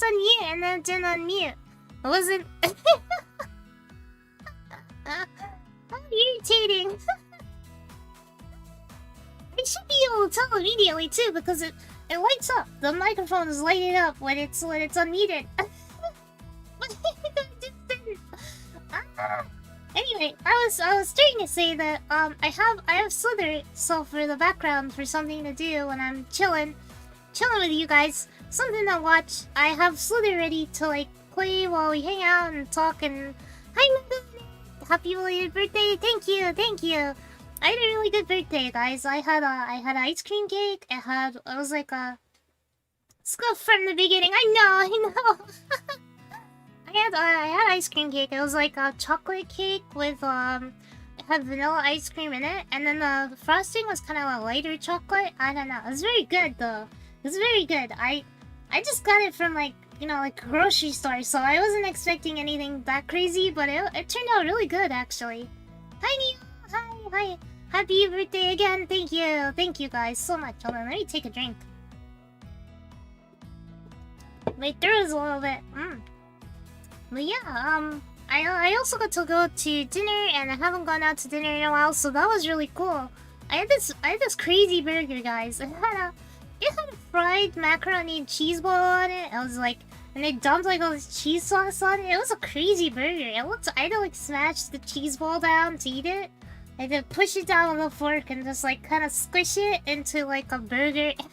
unmute and then it didn't unmute. It wasn't... How irritating. I should be able to tell immediately too because it lights up. The microphone is lighting up when it's unmuted. But I just didn't. Anyway, I was trying to say that I have Slither so for the background for something to do when I'm chilling with you guys, something to watch. I have Slither ready to like play while we hang out and talk. And hi, happy belated birthday! Thank you. I had a really good birthday, guys. I had ice cream cake. It was like a scuff from the beginning. I know. I had ice cream cake. It was like a chocolate cake with it had vanilla ice cream in it, and then the frosting was kind of a lighter chocolate. I don't know. It was very good though. It was very good. I just got it from like a grocery store, so I wasn't expecting anything that crazy, but it turned out really good actually. Hi Neo. Hi. Happy birthday again. Thank you guys so much. Hold on, let me take a drink. My throat is a little bit. But yeah, I also got to go to dinner, and I haven't gone out to dinner in a while, so that was really cool. I had this crazy burger, guys. It had a fried macaroni and cheese ball on it. I was like, and they dumped like all this cheese sauce on it. It was a crazy burger. I had to like smash the cheese ball down to eat it. I had to push it down with a fork and just like kind of squish it into like a burger. It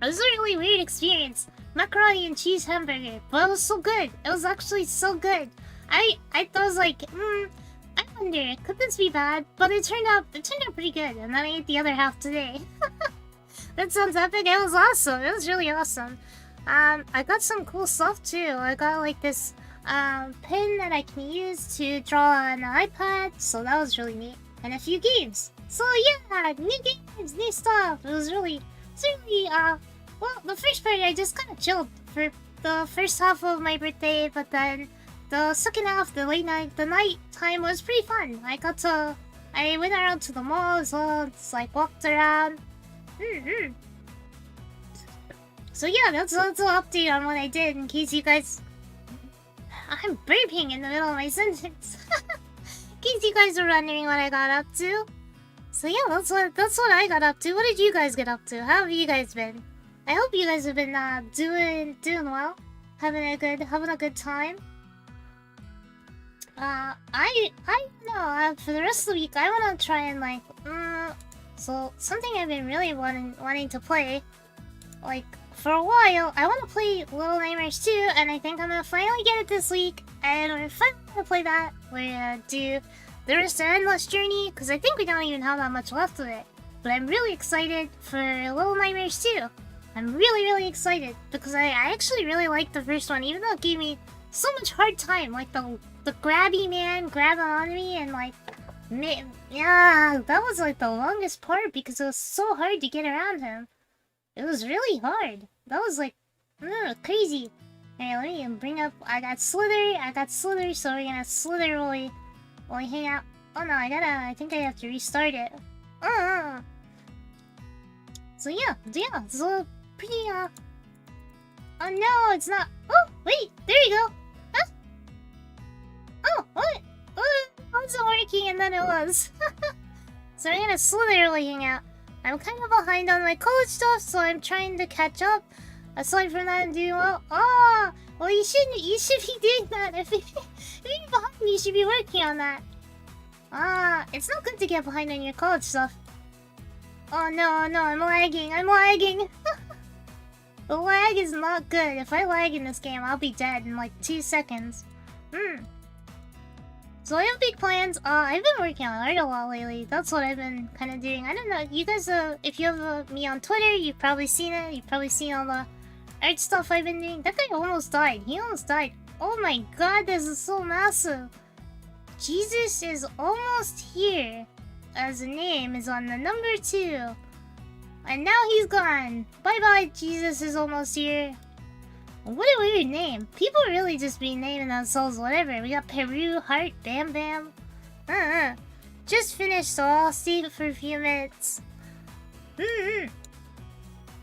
was a really weird experience. Macaroni and cheese hamburger, but it was so good. It was actually so good. I thought I was like, I wonder, could this be bad? But it turned out pretty good, and then I ate the other half today. That sounds epic. It was awesome. It was really awesome. I got some cool stuff too. I got like this pen that I can use to draw on an iPad, so that was really neat. And a few games. So yeah, new games, new stuff. It was really well, the first part I just kind of chilled for the first half of my birthday, but then the second half, the night time was pretty fun. I went around to the mall as well, just like walked around. So yeah, that's an update on what I did in case you guys... I'm burping in the middle of my sentence. In case you guys are wondering what I got up to. So yeah, that's what I got up to. What did you guys get up to? How have you guys been? I hope you guys have been doing well, having a good time. I don't know. For the rest of the week, I want to try and like so something I've been really wanting to play, like for a while. I want to play Little Nightmares 2, and I think I'm gonna finally get it this week. And we're finally gonna play that. We're gonna do the rest of Endless Journey because I think we don't even have that much left of it. But I'm really excited for Little Nightmares 2. I'm really excited because I actually really liked the first one, even though it gave me so much hard time. Like the grabby man grabbing on me and like, yeah, that was like the longest part because it was so hard to get around him. It was really hard. That was like, crazy. Hey, let me bring up. I got Slither, so we're gonna Slither while we hang out. Oh no, I think I have to restart it. So yeah, so pretty, oh no, it's not. Oh, wait, there you go. Huh? Oh, what? How was it working and then it was? So I'm gonna Slither while we hang out. I'm kind of behind on my college stuff, so I'm trying to catch up. Aside from that, I'm doing well. Oh, well, you should be doing that. If you're behind, you should be working on that. It's not good to get behind on your college stuff. Oh no, I'm lagging. The lag is not good. If I lag in this game, I'll be dead in like 2 seconds. So I have big plans. I've been working on art a lot lately. That's what I've been kind of doing. I don't know. You guys, if you have me on Twitter, you've probably seen it. You've probably seen all the art stuff I've been doing. That guy almost died. He almost died. Oh my god, this is so massive. Jesus is almost here. As a name is on the number 2. And now he's gone. Bye-bye, Jesus is almost here. What a weird name. People really just be naming themselves whatever. We got Peru, Heart, Bam Bam. Just finished, so I'll stay for a few minutes. Well,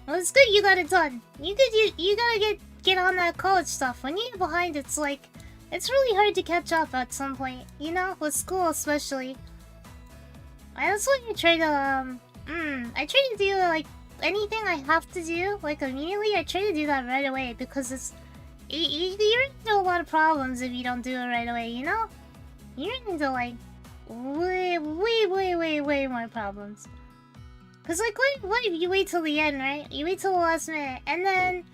it's good you got it done. You gotta get on that college stuff. When you get behind, it's like, it's really hard to catch up at some point, you know, with school especially. That's why I try to, I try to do, like, anything I have to do, like, immediately, I try to do that right away, because it's, you run into a lot of problems if you don't do it right away, you know? You run into, like, way more problems. Cause, like, what if you wait till the end, right? You wait till the last minute, and then,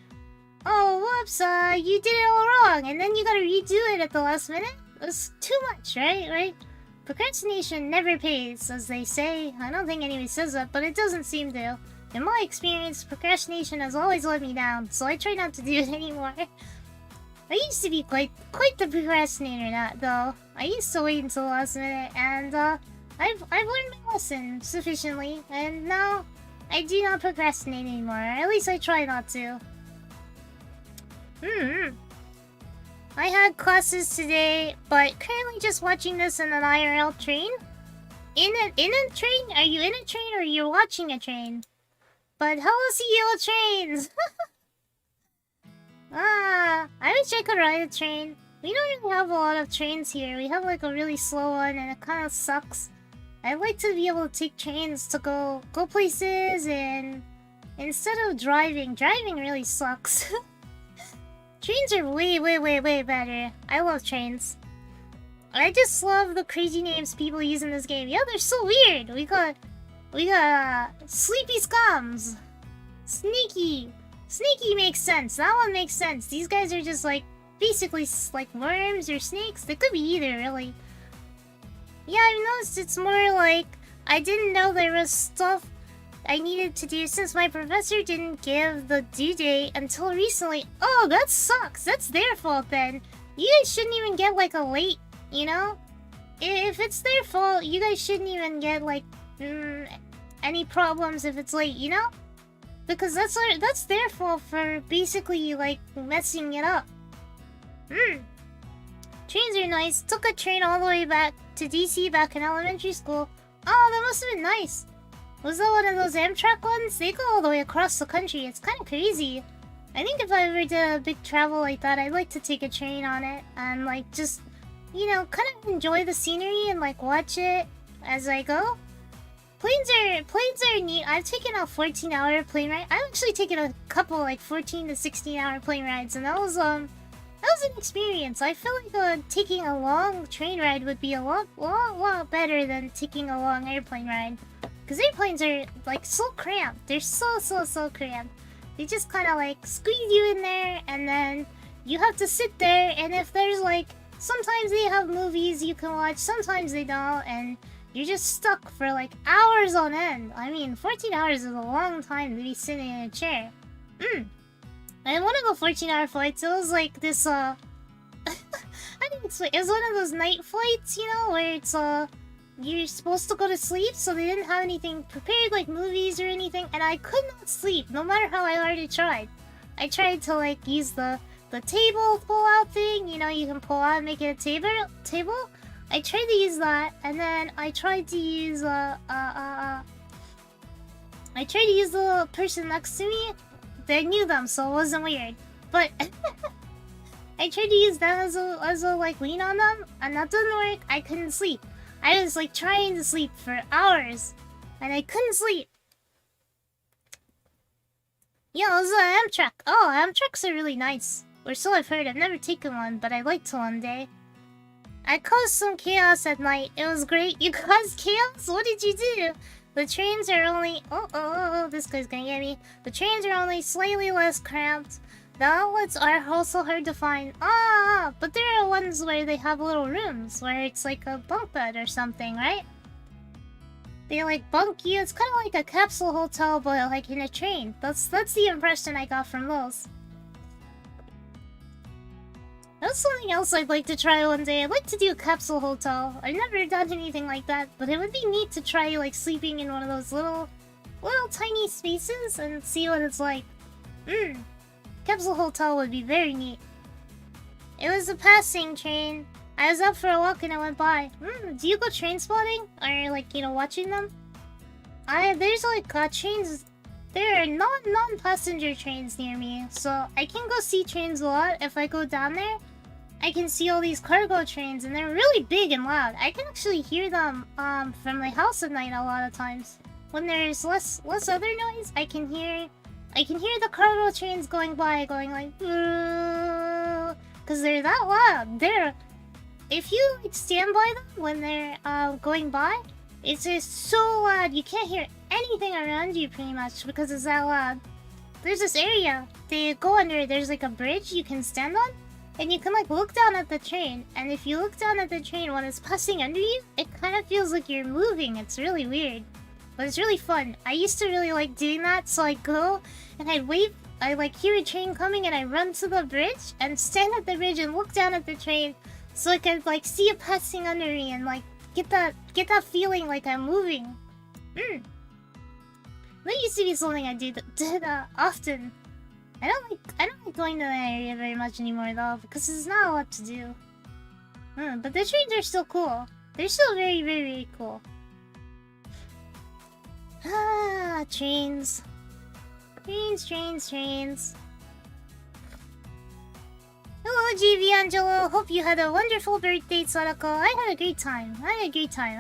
oh, whoops, you did it all wrong, and then you gotta redo it at the last minute? That's too much, right? Procrastination never pays, as they say. I don't think anybody says that, but it doesn't seem to. In my experience, procrastination has always let me down, so I try not to do it anymore. I used to be quite the procrastinator, though. I used to wait until the last minute, and I've learned my lesson sufficiently, and now I do not procrastinate anymore. At least I try not to. I had classes today, but currently just watching this in an IRL train. In a train? Are you in a train or you're watching a train? But hello, CEO Trains! I wish I could ride a train. We don't really have a lot of trains here. We have like a really slow one and it kind of sucks. I'd like to be able to take trains to go places, and instead of driving really sucks. Trains are way better. I love trains. I just love the crazy names people use in this game. Yeah, they're so weird. We got Sleepy Scums. Sneaky makes sense. That one makes sense. These guys are just like basically like worms or snakes. They could be either, really. Yeah, I've noticed it's more like I didn't know there was stuff I needed to do since my professor didn't give the due date until recently. Oh, that sucks. That's their fault then. You guys shouldn't even get like a late, you know? If it's their fault, you guys shouldn't even get like any problems if it's late, you know? Because that's their fault for basically like messing it up. Trains are nice. Took a train all the way back to DC back in elementary school. Oh, that must have been nice. Was that one of those Amtrak ones? They go all the way across the country. It's kind of crazy. I think if I ever did a big travel like that, I'd like to take a train on it and like just, you know, kind of enjoy the scenery and like watch it as I go. Planes are neat. I've taken a 14-hour plane ride. I've actually taken a couple like 14 to 16-hour plane rides, and that was an experience. I feel like taking a long train ride would be a lot better than taking a long airplane ride. Because airplanes are like so cramped. They're so cramped. They just kind of like squeeze you in there, and then you have to sit there, and if there's like, sometimes they have movies you can watch, sometimes they don't, and you're just stuck for like hours on end. I mean, 14 hours is a long time to be sitting in a chair. I didn't want to go 14-hour flights. It was like this, I think it was one of those night flights, you know, where it's, you're supposed to go to sleep, so they didn't have anything prepared, like movies or anything, and I could not sleep, no matter how I already tried. I tried to, like, use the table pull-out thing, you know, you can pull out and make it a table. I tried to use that, and then I tried to use, I tried to use the person next to me. They knew them, so it wasn't weird. But I tried to use them as a like lean on them, and that didn't work. I couldn't sleep. I was like trying to sleep for hours, and I couldn't sleep. Yeah, it was an Amtrak. Oh, Amtraks are really nice. Or so I've heard. I've never taken one, but I'd like to one day. I caused some chaos at night. It was great. You caused chaos? What did you do? The trains are only... Oh, this guy's gonna get me. The trains are only slightly less cramped. The outlets are also hard to find. But there are ones where they have little rooms, where it's like a bunk bed or something, right? They like bunk you. It's kind of like a capsule hotel, but like in a train. That's the impression I got from those. That's something else I'd like to try one day. I'd like to do a capsule hotel. I've never done anything like that, but it would be neat to try like sleeping in one of those little tiny spaces and see what it's like. Capsule hotel would be very neat. It was a passing train. I was out for a walk and I went by. Do you go train spotting? Or like, you know, watching them? There's like trains there are non-passenger trains near me, so I can go see trains a lot. If I go down there, I can see all these cargo trains, and they're really big and loud. I can actually hear them from my house at night a lot of times. When there's less other noise, I can hear the cargo trains going by, going like, because they're that loud. If you like stand by them when they're going by, it's just so loud you can't hear anything around you pretty much because it's that loud. There's this area they go under. There's like a bridge you can stand on, and you can like look down at the train. And if you look down at the train when it's passing under you, it kind of feels like you're moving. It's really weird, but it's really fun. I used to really like doing that, so I'd go and I'd wait. I like hear a train coming and I run to the bridge and stand at the bridge and look down at the train so I could like see it passing under me and like get that feeling like I'm moving. That used to be something I did often. I don't like going to that area very much anymore though because there's not a lot to do. But the trains are still cool. They're still very, very, very cool. Ah, trains. Trains. Hello, GV Angelo. Hope you had a wonderful birthday, Sadako. I had a great time. I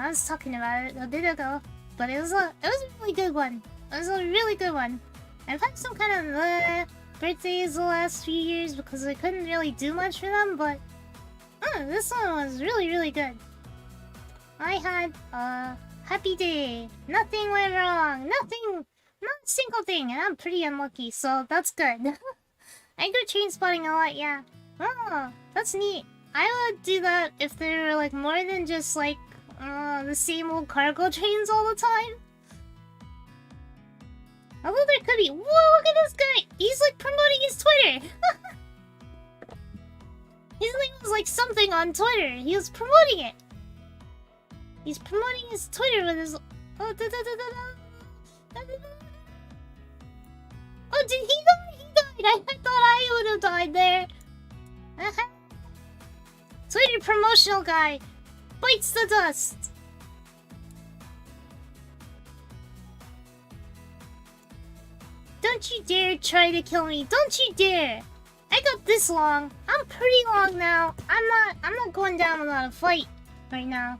was talking about it a bit ago, but it was a really good one. I've had some kind of birthdays the last few years because I couldn't really do much for them, but this one was really, really good. I had a happy day. Nothing went wrong. Not a single thing, and I'm pretty unlucky, so that's good. I go train spotting a lot, yeah. Oh, that's neat. I would do that if there were like more than just like the same old cargo trains all the time. Although there could be. Whoa, look at this guy! He's like promoting his Twitter! His name was like something on Twitter. He was promoting it. He's promoting his Twitter with his. Oh, oh, did he die? He died. I thought I would have died there. Twitter promotional guy bites the dust. Don't you dare try to kill me. Don't you dare. I got this long. I'm pretty long now. I'm not going down without a fight right now.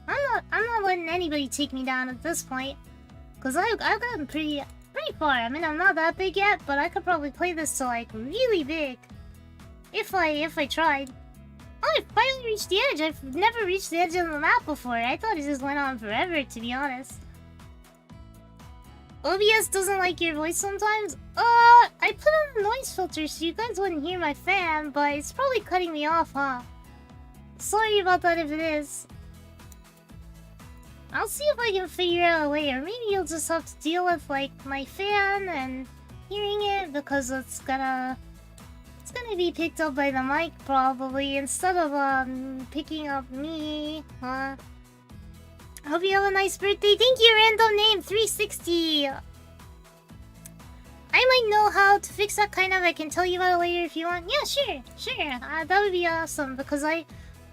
I'm not letting anybody take me down at this point. Cause I've gotten pretty far. I mean, I'm not that big yet, but I could probably play this to like really big. If I tried. Oh, I finally reached the edge. I've never reached the edge of the map before. I thought it just went on forever, to be honest. OBS doesn't like your voice sometimes? I put on a noise filter so you guys wouldn't hear my fan, but it's probably cutting me off, huh? Sorry about that if it is. I'll see if I can figure out a way, or maybe you'll just have to deal with, like, my fan and hearing it, because it's gonna be picked up by the mic, probably, instead of, picking up me. Hope you have a nice birthday. Thank you, random name 360. I might know how to fix that kind of. I can tell you about it later if you want. Yeah, sure. That would be awesome because I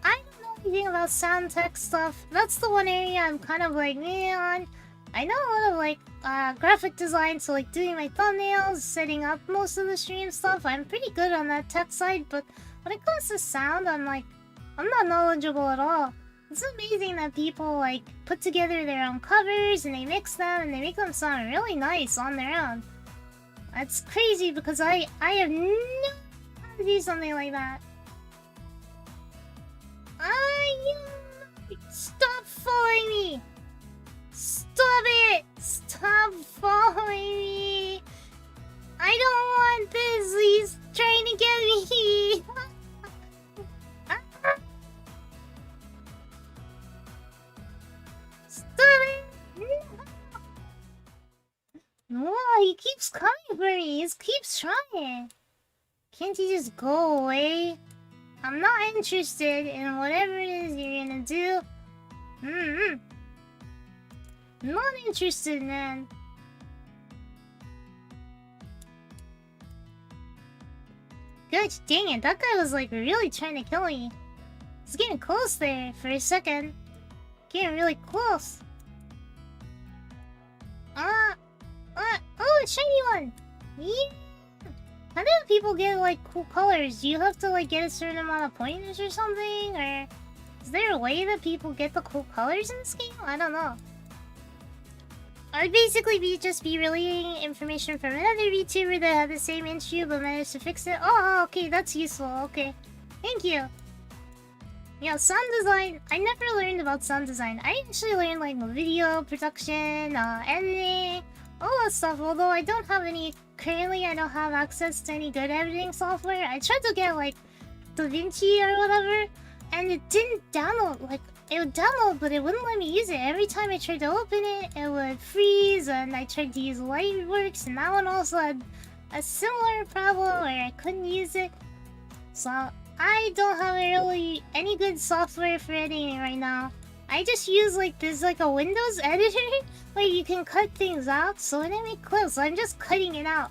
don't know anything about sound tech stuff. That's the one area I'm kind of like on. I know a lot of like graphic design, so like doing my thumbnails, setting up most of the stream stuff. I'm pretty good on that tech side, but when it comes to sound, I'm not knowledgeable at all. It's amazing that people like put together their own covers and they mix them and they make them sound really nice on their own. That's crazy because I have no idea how to do something like that. Stop following me! Stop it! Stop following me! I don't want this! He's trying to get me! No, he keeps coming for me. He keeps trying. Can't you just go away? I'm not interested in whatever it is you're gonna do. Not interested, man. Gosh dang it, that guy was like really trying to kill me. He's getting close there for a second. Getting really close. Oh, a shiny one! Yeah! How do people get, like, cool colors? Do you have to, like, get a certain amount of points or something? Or is there a way that people get the cool colors in this game? I don't know. I'd basically just be relaying information from another VTuber that had the same issue but managed to fix it. Oh, okay, that's useful. Okay. Thank you. Yeah, sound design. I never learned about sound design. I actually learned, like, video production, editing, all that stuff. Although I don't have any... Currently, I don't have access to any good editing software. I tried to get, like, DaVinci or whatever, and it didn't download. Like, it would download, but it wouldn't let me use it. Every time I tried to open it, it would freeze, and I tried to use Lightworks, and that one also had a similar problem where I couldn't use it. So, I don't have really any good software for editing right now. I just use, like, there's, like, a Windows editor where you can cut things out, so when I make clips, I'm just cutting it out.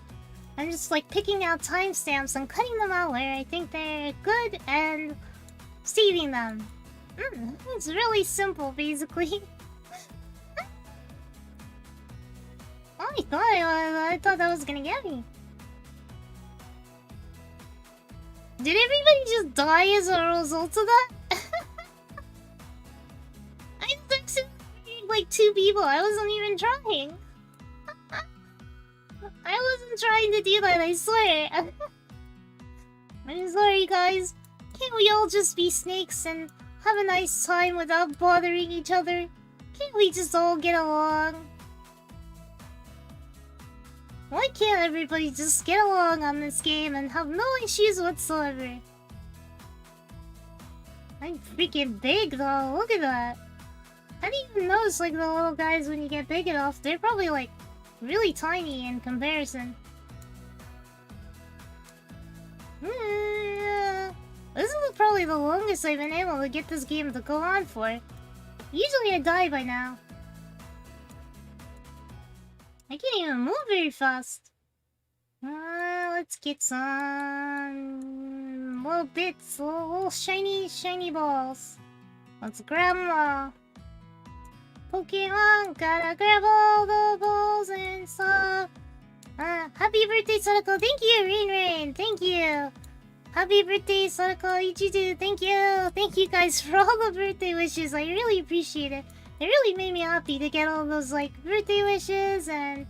I'm just, like, picking out timestamps and cutting them out where I think they're good and saving them. It's really simple, basically. Oh, I thought that was gonna get me. Did everybody just die as a result of that? I texted like 2 people. I wasn't even trying. I wasn't trying to do that, I swear. I'm sorry, guys. Can't we all just be snakes and have a nice time without bothering each other? Can't we just all get along? Why can't everybody just get along on this game and have no issues whatsoever? I'm freaking big though, look at that. How do you even notice like the little guys when you get big enough? They're probably like really tiny in comparison. This is probably the longest I've been able to get this game to go on for. Usually I die by now. I can't even move very fast. Let's get some little bits, little shiny balls. Let's grab them all. Pokemon, gotta grab all the balls and stuff. Happy birthday, Sadako. Thank you, Rain. Thank you. Happy birthday, Sadako Ichidu. Thank you. Thank you guys for all the birthday wishes. I really appreciate it. It really made me happy to get all those like birthday wishes and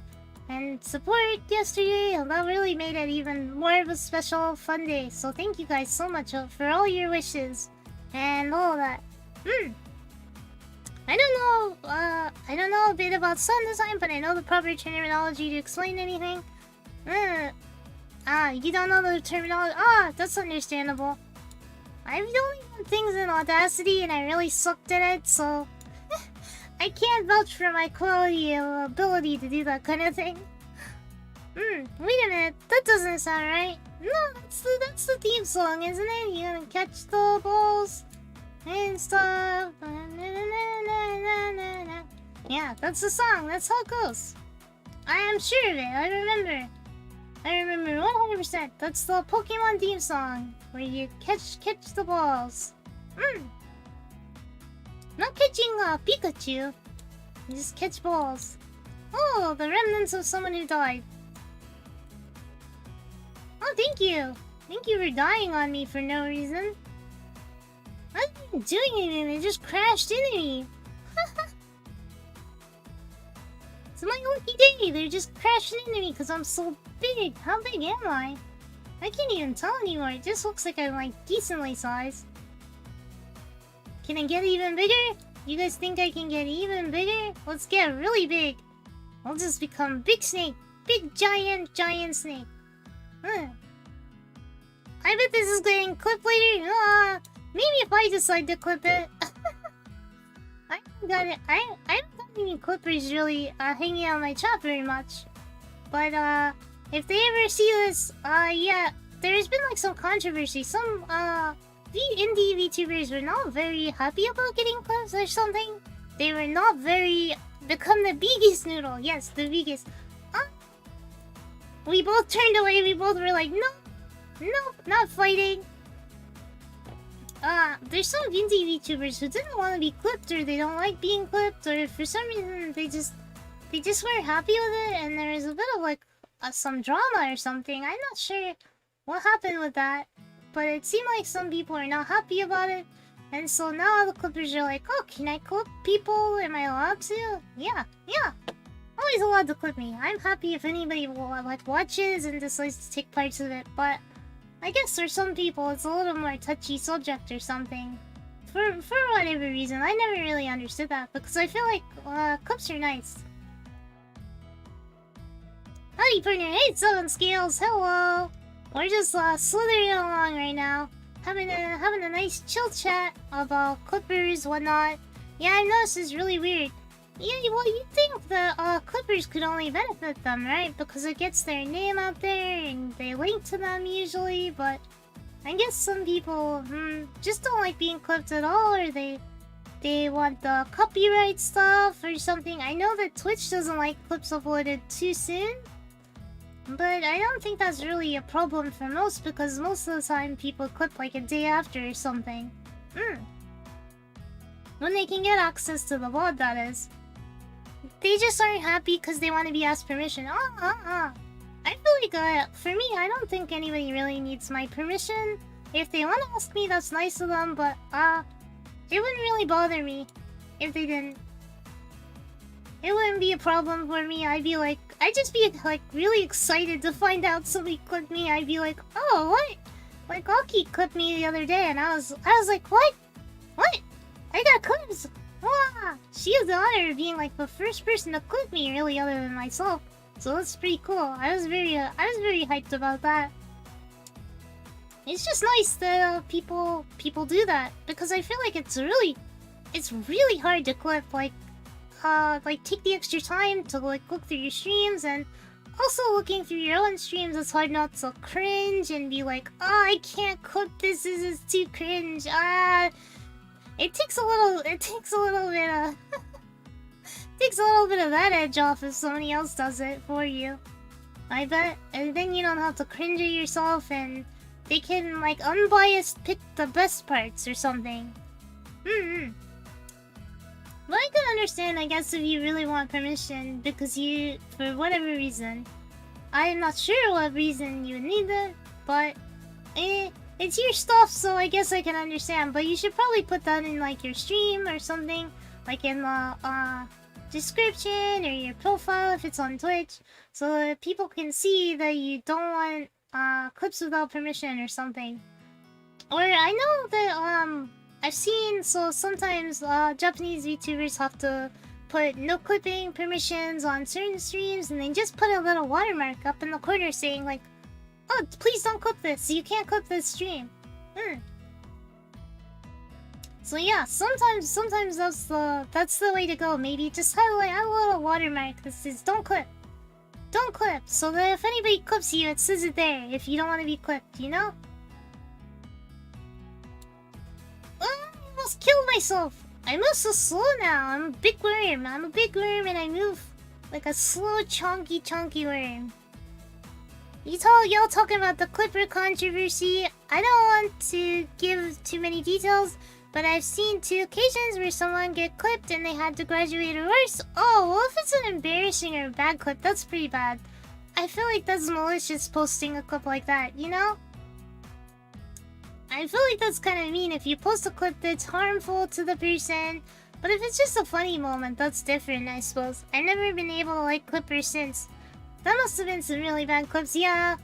support yesterday. And that really made it even more of a special fun day. So thank you guys so much for all your wishes and all that. I don't know a bit about sound design, but I know the proper terminology to explain anything. You don't know the terminology. That's understandable. I've only done things in Audacity and I really sucked at it, so I can't vouch for my quality or ability to do that kind of thing. Wait a minute, that doesn't sound right. No, that's the theme song, isn't it? You're gonna catch the balls and stuff. Yeah, that's the song. That's how it goes. I am sure of it. I remember 100%. That's the Pokemon theme song where you catch the balls. Not catching Pikachu. You just catch balls. Oh, the remnants of someone who died. Oh, thank you. Thank you for dying on me for no reason. I wasn't doing anything. They just crashed into me. It's my lucky day. They're just crashing into me because I'm so big. How big am I? I can't even tell anymore. It just looks like I'm like decently sized. Can I get even bigger? You guys think I can get even bigger? Let's get really big. I'll just become big snake. Big giant snake. I bet this is getting clipped later. Maybe if I decide to clip it. I haven't got any clippers really hanging out my chat very much. But if they ever see this, yeah, there's been like some controversy. Some indie VTubers were not very happy about getting clips or something. They were not very become the biggest noodle. Yes, the biggest. We both turned away. We both were like, no, not fighting. There's some indie VTubers who didn't want to be clipped, or they don't like being clipped, or for some reason they just weren't happy with it, and there was a bit of like some drama or something. I'm not sure what happened with that, but it seemed like some people are not happy about it. And so now the clippers are like, oh, can I clip people? Am I allowed to? Yeah. Always allowed to clip me. I'm happy if anybody like watches and decides to take parts of it, but I guess for some people it's a little more touchy subject or something. For whatever reason, I never really understood that because I feel like clips are nice. Howdy partner, hey 7 scales, hello! We're just slithering along right now. Having a nice chill chat about clippers, whatnot. Yeah, I noticed it's really weird. Yeah, well, you'd think the clippers could only benefit them, right? Because it gets their name out there and they link to them usually, but I guess some people just don't like being clipped at all, or they want the copyright stuff or something. I know that Twitch doesn't like clips uploaded too soon, but I don't think that's really a problem for most because most of the time people clip like a day after or something. When they can get access to the VOD, that is. They just aren't happy because they want to be asked permission. I feel like, for me, I don't think anybody really needs my permission. If they want to ask me, that's nice of them, but, it wouldn't really bother me if they didn't. It wouldn't be a problem for me. I'd just be, like, really excited to find out somebody clipped me. I'd be like, oh, what? Like, Aki clipped me the other day, and I was like, what? What? I got clips! Wow! She has the honor of being like the first person to clip me, really, other than myself. So that's pretty cool. I was very hyped about that. It's just nice that people do that because I feel like it's really hard to clip. Like take the extra time to like look through your streams, and also looking through your own streams. It's hard not to cringe and be like, oh, I can't clip this. This is too cringe. It takes a little bit of takes a little bit of that edge off if somebody else does it for you, I bet. And then you don't have to cringe at yourself, and they can like unbiased pick the best parts or something. But I can understand, I guess, if you really want permission because you, for whatever reason, I'm not sure what reason you need it, but it's your stuff, so I guess I can understand. But you should probably put that in like your stream or something, like in the description or your profile if it's on Twitch, so that people can see that you don't want clips without permission or something. Or I know that I've seen, so sometimes Japanese VTubers have to put no clipping permissions on certain streams, and they just put a little watermark up in the corner saying like, oh, please don't clip this. You can't clip this stream. So yeah, sometimes that's the way to go. Maybe just have like a little watermark that says don't clip, so that if anybody clips you, it says it there. If you don't want to be clipped, you know. I almost killed myself. I move so slow now. I'm a big worm. And I move like a slow, chunky worm. Y'all talking about the clipper controversy. I don't want to give too many details, but I've seen 2 occasions where someone get clipped and they had to graduate or worse. Oh, well, if it's an embarrassing or bad clip, that's pretty bad. I feel like that's malicious posting a clip like that, you know? I feel like that's kind of mean if you post a clip that's harmful to the person. But if it's just a funny moment, that's different, I suppose. I've never been able to like clippers since. That must have been some really bad clips, yeah.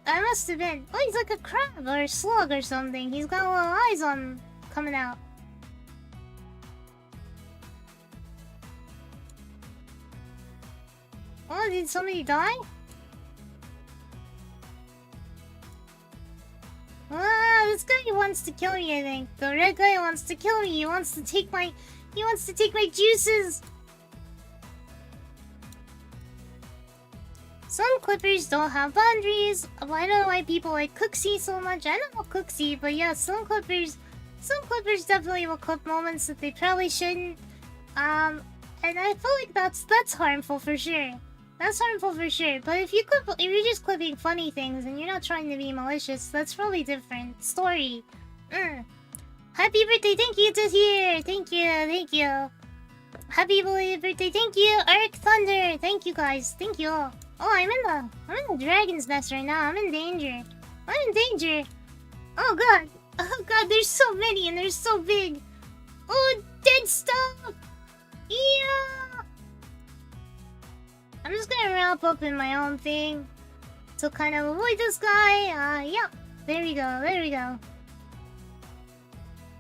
That must have been. Oh, he's like a crab or a slug or something. He's got little eyes on coming out. Oh, did somebody die? Ah, this guy wants to kill me, I think. The red guy wants to kill me. He wants to take my juices. Some clippers don't have boundaries. I don't know why people like Cooksy so much. I don't know Cooksy, but yeah, some clippers definitely will clip moments that they probably shouldn't. And I feel like that's harmful for sure. That's harmful for sure. But if you're just clipping funny things and you're not trying to be malicious, that's probably different story. Happy birthday, thank you to here. Thank you. Happy belated birthday, thank you, Arc Thunder. Thank you guys, thank you all. Oh, I'm in the dragon's nest right now. I'm in danger. Oh god. Oh god, there's so many and they're so big. Oh, dead stuff. Yeah. I'm just gonna wrap up in my own thing to kind of avoid this guy. Yeah. There we go.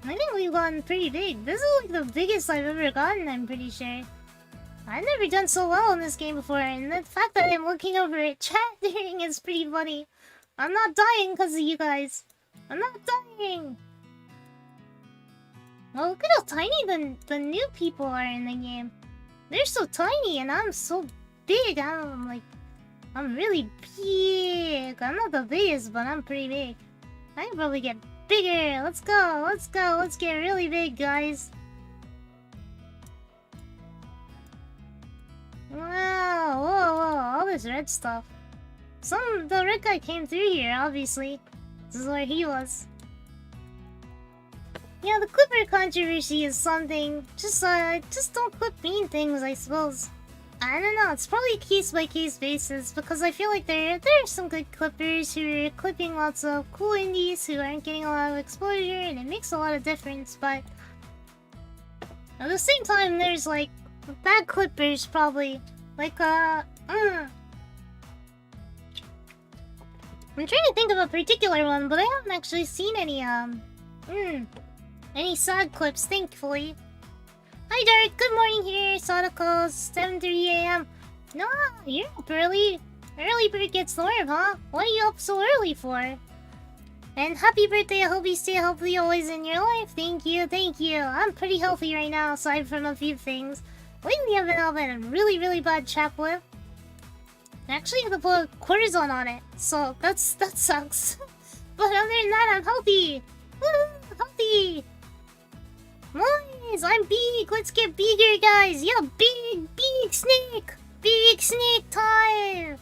I think we've gotten pretty big. This is like the biggest I've ever gotten, I'm pretty sure. I've never done so well in this game before, and the fact that I'm looking over at chat during is pretty funny. I'm not dying because of you guys. I'm not dying. Well, look at how tiny the new people are in the game. They're so tiny, and I'm so big. I'm really big. I'm not the biggest, but I'm pretty big. I can probably get bigger. Let's go. Let's get really big, guys. Wow, whoa, all this red stuff. The red guy came through here, obviously. This is where he was. Yeah, the Clipper controversy is something. Just don't clip mean things, I suppose. I don't know, it's probably a case-by-case basis, because I feel like there are some good clippers who are clipping lots of cool indies who aren't getting a lot of exposure, and it makes a lot of difference, but at the same time, there's like bad clippers, probably. Like, I'm trying to think of a particular one, but I haven't actually seen any sad clips, thankfully. Hi, Dark. Good morning here. Sadako, 7:30 a.m. No, you're up early. Early bird gets the worm, huh? What are you up so early for? And happy birthday. I hope you stay healthy always in your life. Thank you. I'm pretty healthy right now, aside from a few things. Lately, I've been having a really bad chap whip. I actually have to put cortisone on it, so that sucks. But other than that, I'm healthy. Woo, healthy. Nice, I'm big. Let's get bigger, guys. Yeah, big snake. Big snake time.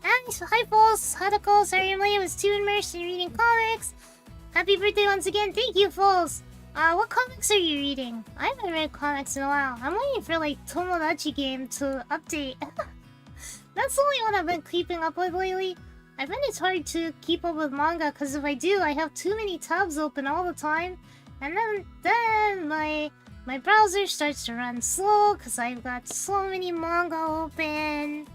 Nice. Hi, False. Sadako. Sorry I'm late. I was too immersed in reading comics. Happy birthday once again. Thank you, False. What comics are you reading? I haven't read comics in a while. I'm waiting for, like, Tomodachi Game to update. That's the only one I've been keeping up with lately. I find it's hard to keep up with manga, because if I do, I have too many tabs open all the time. And then my browser starts to run slow, because I've got so many manga open.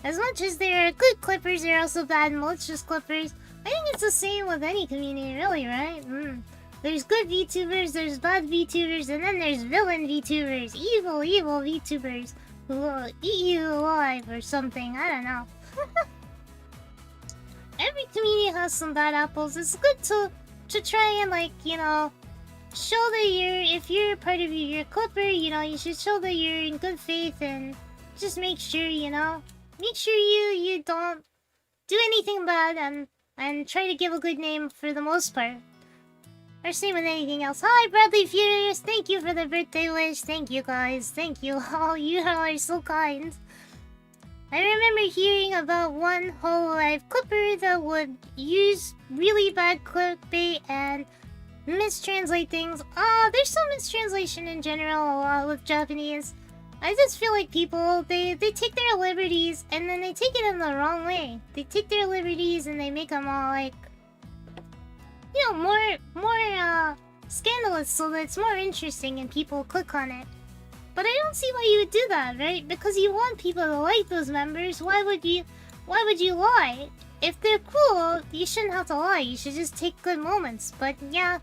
As much as there are good clippers, there are also bad malicious clippers. I think it's the same with any community, really, right? There's good VTubers, there's bad VTubers, and then there's villain VTubers. Evil VTubers who will eat you alive or something. I don't know. Every community has some bad apples. It's good to try and, like, you know, show that if you're part of your clipper, you know, you should show that you're in good faith and just make sure, you know, you don't do anything bad and try to give a good name for the most part. Or same with anything else. Hi, Bradley Furious. Thank you for the birthday wish. Thank you, guys. Thank you all. You all are so kind. I remember hearing about one Hololive clipper that would use really bad clickbait and mistranslate things. There's some mistranslation in general a lot with Japanese. I just feel like people, they take their liberties and then they take it in the wrong way. They take their liberties and they make them all like, you know, more scandalous so that it's more interesting and people click on it. But I don't see why you would do that, right? Because you want people to like those members. Why would you lie? If they're cool, you shouldn't have to lie. You should just take good moments. But yeah,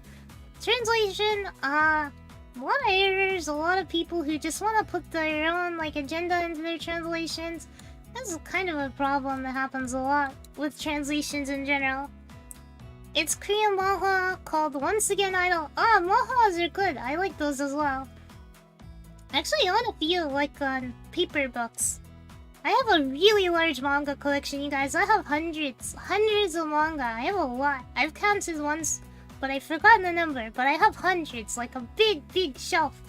translation, a lot of errors, a lot of people who just want to put their own like agenda into their translations. This is kind of a problem that happens a lot with translations in general. It's Korean manhwa called Once Again Idol. Manhwas are good. I like those as well. Actually, I want to feel like on paper books. I have a really large manga collection, you guys. I have hundreds of manga. I have a lot. I've counted once, but I've forgotten the number. But I have hundreds, like a big shelf.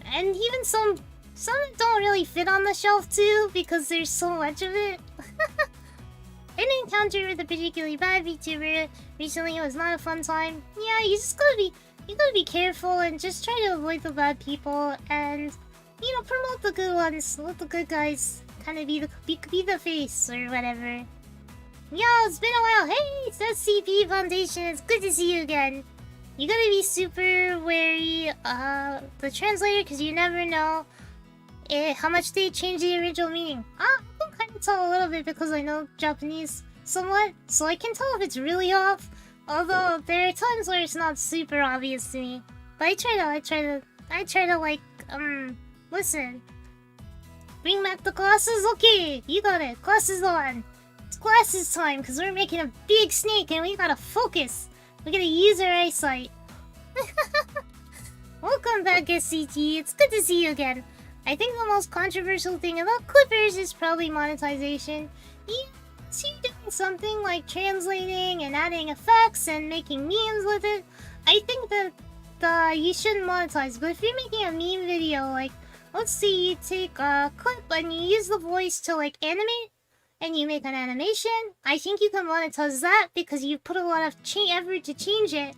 And even some that don't really fit on the shelf too, because there's so much of it. An encounter with a particularly bad VTuber recently. It was not a fun time. Yeah, you gotta be careful and just try to avoid the bad people and, you know, promote the good ones. Let the good guys kind of be the face or whatever. Yo, it's been a while. Hey, it's SCP Foundation. It's good to see you again. You gotta be super wary the translator, because you never know how much they change the original meaning. I can kind of tell a little bit because I know Japanese somewhat, so I can tell if it's really off. Although there are times where it's not super obvious to me. But I try to like listen. Bring back the glasses? Okay, you got it. Glasses on. It's glasses time, because we're making a big snake and we gotta focus. We gotta use our eyesight. Welcome back, SCT. It's good to see you again. I think the most controversial thing about Clippers is probably monetization. Yeah, so you're doing something like translating and adding effects and making memes with it. I think that you shouldn't monetize, but if you're making a meme video, like, let's say you take a clip and you use the voice to, like, animate, and you make an animation, I think you can monetize that because you put a lot of effort to change it.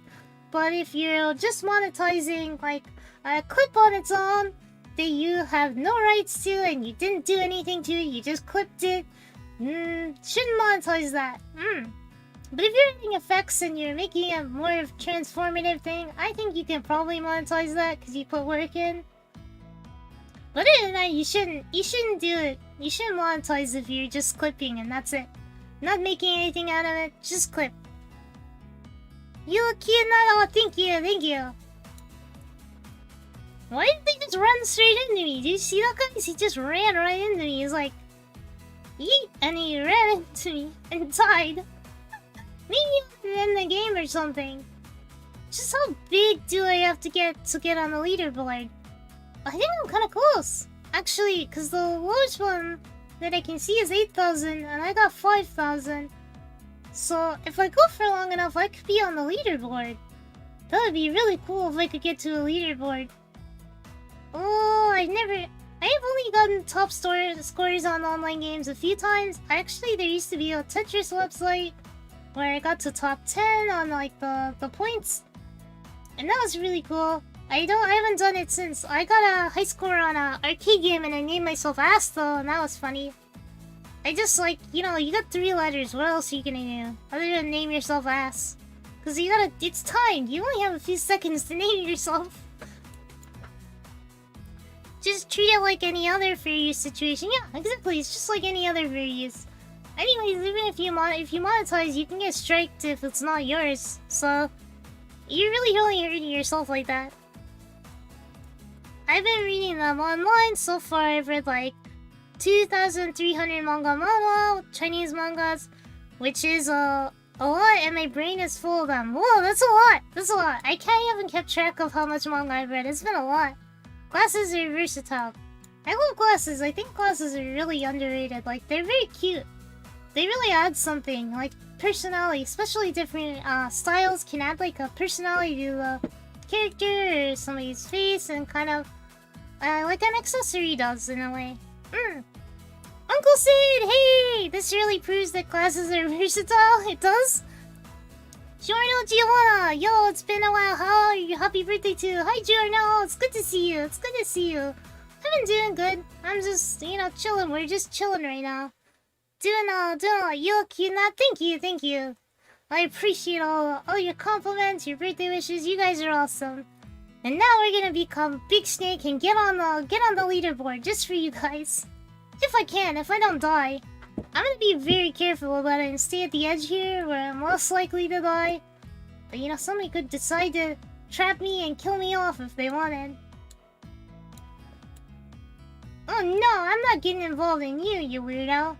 But if you're just monetizing, like, a clip on its own that you have no rights to and you didn't do anything to it, you just clipped it, shouldn't monetize that. But if you're adding effects and you're making a more transformative thing, I think you can probably monetize that because you put work in. But other than that, you shouldn't do it. You shouldn't monetize if you're just clipping and that's it. Not making anything out of it, just clip. You look cute now. Thank you. Why did they just run straight into me? Did you see that guy? He just ran right into me. He's like, yeet, and he ran into me and died. Maybe in the game or something. Just how big do I have to get on the leaderboard? I think I'm kind of close, actually, because the lowest one that I can see is 8,000, and I got 5,000. So if I go for long enough, I could be on the leaderboard. That would be really cool if I could get to a leaderboard. Oh, I have only gotten top scores on online games a few times. Actually, there used to be a Tetris website where I got to top 10 on like the points, and that was really cool. I haven't done it since. I got a high score on a arcade game and I named myself Ass though, and that was funny. I just like, you got 3 letters, what else are you gonna do? Other than name yourself Ass. Cause it's timed, you only have a few seconds to name yourself. Just treat it like any other fair use situation. Yeah, exactly, it's just like any other fair use. Anyways, even if you monetize, you can get striked if it's not yours. So, you're really only hurting yourself like that. I've been reading them online so far. I've read like 2,300 manhwa, Chinese mangas, which is a lot, and my brain is full of them. Whoa, that's a lot. I can't even keep track of how much manga I've read. It's been a lot. Glasses are versatile. I love glasses. I think glasses are really underrated. Like, they're very cute. They really add something, like personality. Especially different styles can add like a personality to the character or somebody's face, and kind of like an accessory does in a way. Uncle Sid, hey! This really proves that glasses are versatile. It does. Giorno Giovanna, yo, it's been a while. How are you? Happy birthday too. Hi Giorno, it's good to see you. I've been doing good. I'm just, chilling. We're just chilling right now. Doing all, you look cute now. Thank you. I appreciate all your compliments, your birthday wishes. You guys are awesome. And now we're gonna become Big Snake and get on the leaderboard just for you guys. If I don't die. I'm gonna be very careful about it and stay at the edge here where I'm less likely to die. But somebody could decide to trap me and kill me off if they wanted. Oh no, I'm not getting involved in you weirdo.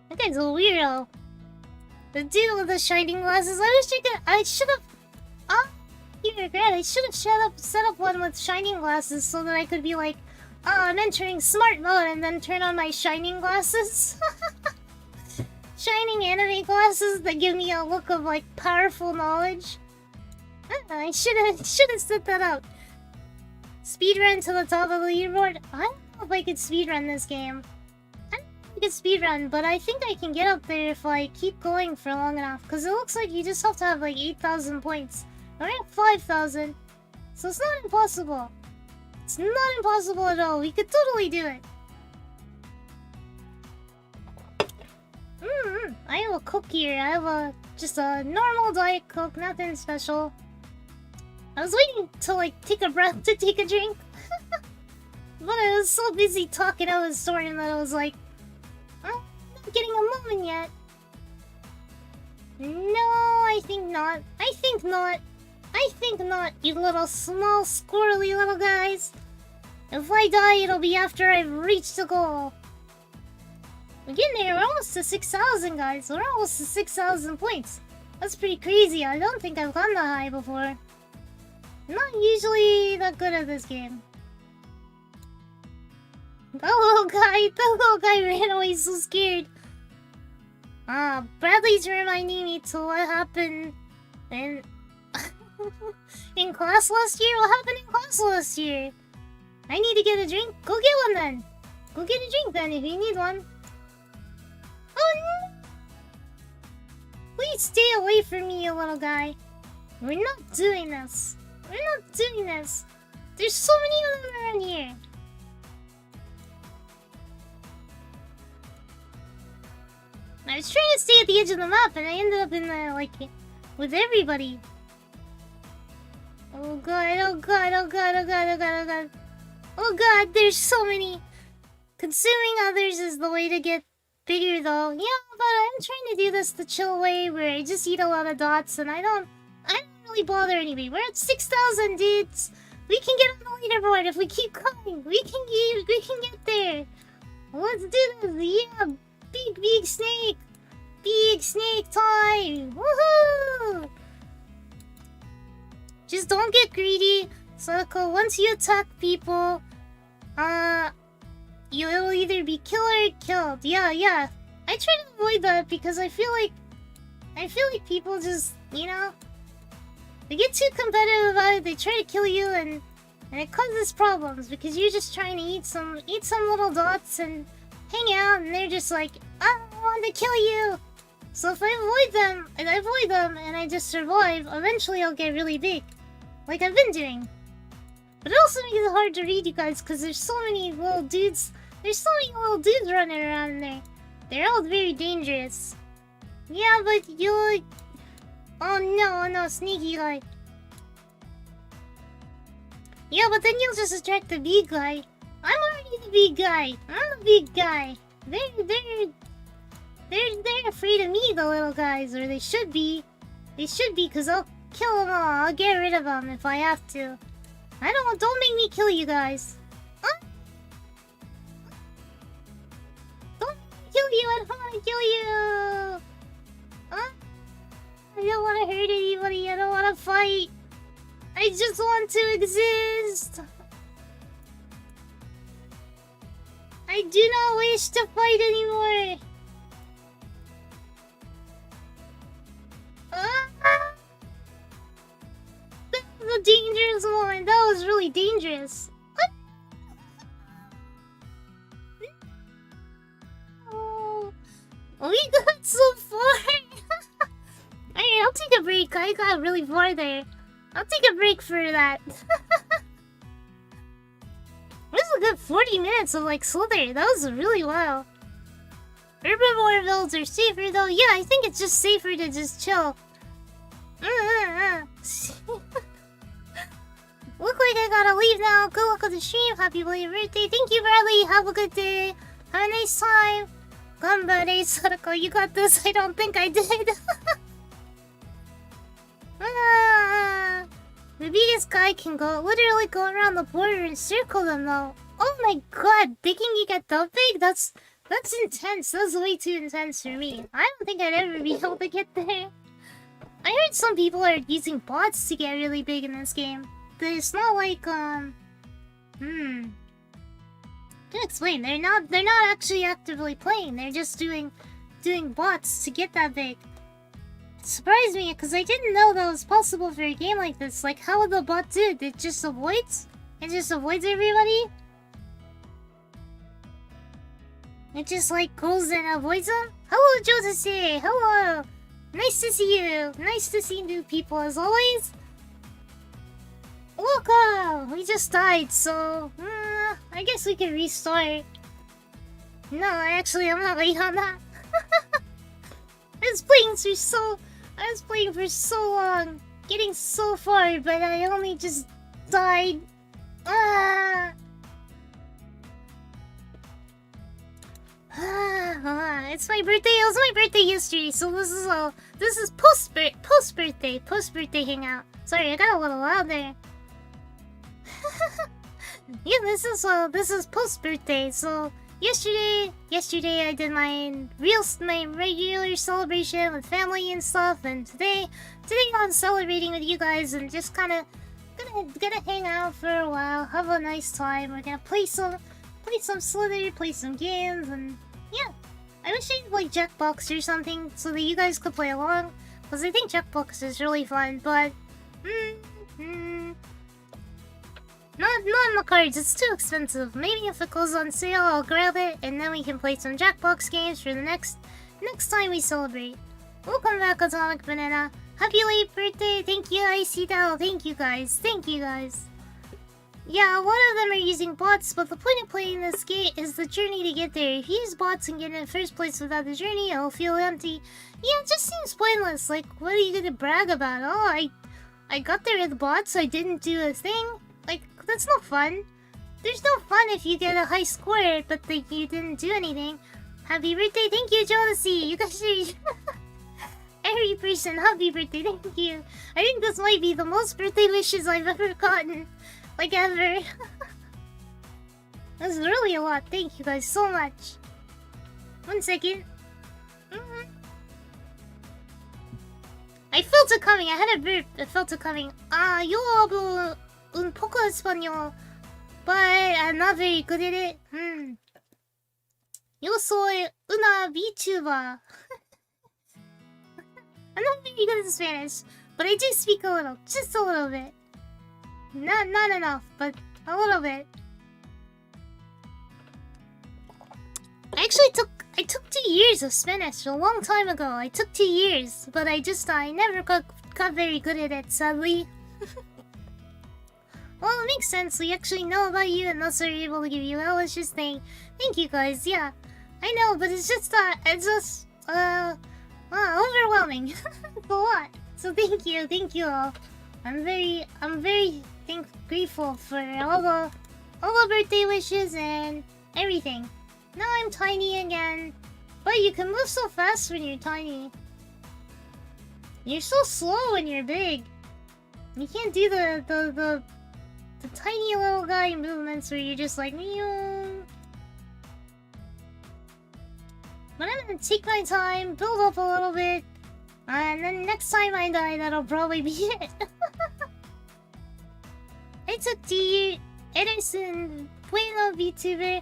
That guy's a weirdo. The dude with the shining glasses, I should've set up one with shining glasses so that I could be like, I'm entering smart mode, and then turn on my shining glasses. Shining anime glasses that give me a look of like powerful knowledge. I should've set that up. Speedrun to the top of the leaderboard. I don't know if I could speedrun this game. I don't know if I could speedrun, but I think I can get up there if I keep going for long enough. Because it looks like you just have to have like 8,000 points. We're at 5,000. So it's not impossible. It's not impossible at all. We could totally do it. I have a Coke here. I have just a normal Diet Coke, nothing special. I was waiting to like take a breath to take a drink. But I was so busy talking, I was starting that I was like, I'm not getting a moment yet. No, I think not. I think not. I think not, you little small squirrely little guys. If I die, it'll be after I've reached the goal. We're getting there. We're almost to 6,000, guys. We're almost to 6,000 points. That's pretty crazy. I don't think I've gone that high before. I'm not usually that good at this game. The little guy ran away so scared. Bradley's reminding me to what happened in in class last year. What happened in class last year? I need to get a drink. Go get one then. Go get a drink then if you need one. Oh no! Please stay away from me, you little guy. We're not doing this. We're not doing this. There's so many of them around here. I was trying to stay at the edge of the map and I ended up in the, like, with everybody. Oh god, oh god, oh god, oh god, oh god, oh god. Oh god, there's so many. Consuming others is the way to get bigger though. Yeah, but I'm trying to do this the chill way where I just eat a lot of dots and I don't really bother anybody. We're at 6,000 dudes. We can get on the leaderboard if we keep coming. We can get there. Let's do this. Yeah, big snake. Big snake time. Woohoo! Just don't get greedy. Sadako, once you attack people, you'll either be killed or killed. Yeah. I try to avoid that because I feel like people just, you know, they get too competitive about it. They try to kill you and it causes problems because you're just trying to eat some little dots and hang out, and they're just like, I want to kill you. So if I avoid them and I just survive, eventually I'll get really big, like I've been doing. But it also makes it hard to read you guys because there's so many little dudes. There's so many little dudes running around there. They're all very dangerous. Yeah, but you... Oh no, sneaky guy. Yeah, but then you'll just attract the big guy. I'm already the big guy. I'm the big guy. They're afraid of me, the little guys, or they should be. They should be, because I'll kill them all. I'll get rid of them if I have to. Don't make me kill you guys. Don't kill you, I don't want to kill you. I don't want to hurt anybody, I don't want to fight. I just want to exist. I do not wish to fight anymore. That was a dangerous one. That was really dangerous. Oh, we got so far. Alright, I'll take a break. I got really far there. I'll take a break for that. This was a good 40 minutes of like Slither. That was really well. Urban Warfields are safer though. Yeah, I think it's just safer to just chill. Look like I gotta leave now. Good luck with the stream. Happy belated birthday. Thank you, Bradley. Have a good day. Have a nice time. Ganbare, Sadako. You got this. I don't think I did. The biggest guy can literally go around the border and circle them though. Oh my god, thinking you get that big? That's intense. That's way too intense for me. I don't think I'd ever be able to get there. I heard some people are using bots to get really big in this game. But it's not like Can't explain. They're not actually actively playing. They're just doing bots to get that big. It surprised me because I didn't know that was possible for a game like this. Like, how would the bot do it? It just avoids? It just avoids everybody? It just like goes and avoids them? Hello, Joseph! Hello! Nice to see you! Nice to see new people as always! Welcome! We just died, so... I guess we can restart. No, actually, I'm not waiting on that. was playing for so long, getting so far, but I only just died. It's my birthday. It was my birthday yesterday, so this is post-birthday hangout. Sorry, I got a little loud there. Yeah, this is post-birthday. So yesterday I did my regular celebration with family and stuff, and today I'm celebrating with you guys and just kind of gonna hang out for a while, have a nice time. We're gonna play some Slither, play some games, and yeah. I wish I had like Jackbox or something so that you guys could play along, because I think Jackbox is really fun, but not in the cards, it's too expensive. Maybe if it goes on sale, I'll grab it, and then we can play some Jackbox games for the next time we celebrate. Welcome back, Atomic Banana. Happy late birthday, thank you, Icy Dow. Thank you guys. Yeah, a lot of them are using bots, but the point of playing this game is the journey to get there. If you use bots and get in first place without the journey, it'll feel empty. Yeah, it just seems pointless. Like, what are you gonna brag about? Oh, I got there with bots, I didn't do a thing? Like, that's no fun. There's no fun if you get a high score, but you didn't do anything. Happy birthday, thank you, Jonesy. You guys are... Every person, happy birthday, thank you. I think this might be the most birthday wishes I've ever gotten. Like, ever. That's really a lot. Thank you guys so much. 1 second. I felt it coming. I had a burp. I felt it coming. Yo hablo un poco español, but I'm not very good at it. Yo soy una VTuber. I'm not very good at Spanish, but I do speak a little. Just a little bit. Not enough, but a little bit. I took 2 years of Spanish a long time ago. I took 2 years, but I never got very good at it, sadly. Well, it makes sense. We actually know about you, and thus we're able to give you a luscious thing. Thank you guys. Yeah, I know, but it's just overwhelming. It's a lot. So thank you all. I'm very grateful for all the birthday wishes and everything. Now I'm tiny again, but you can move so fast when you're tiny. You're so slow when you're big. You can't do the tiny little guy movements where you're just like meow. But I'm gonna take my time, build up a little bit, and then next time I die, that'll probably be it. I took 2 years. Edison, bueno VTuber.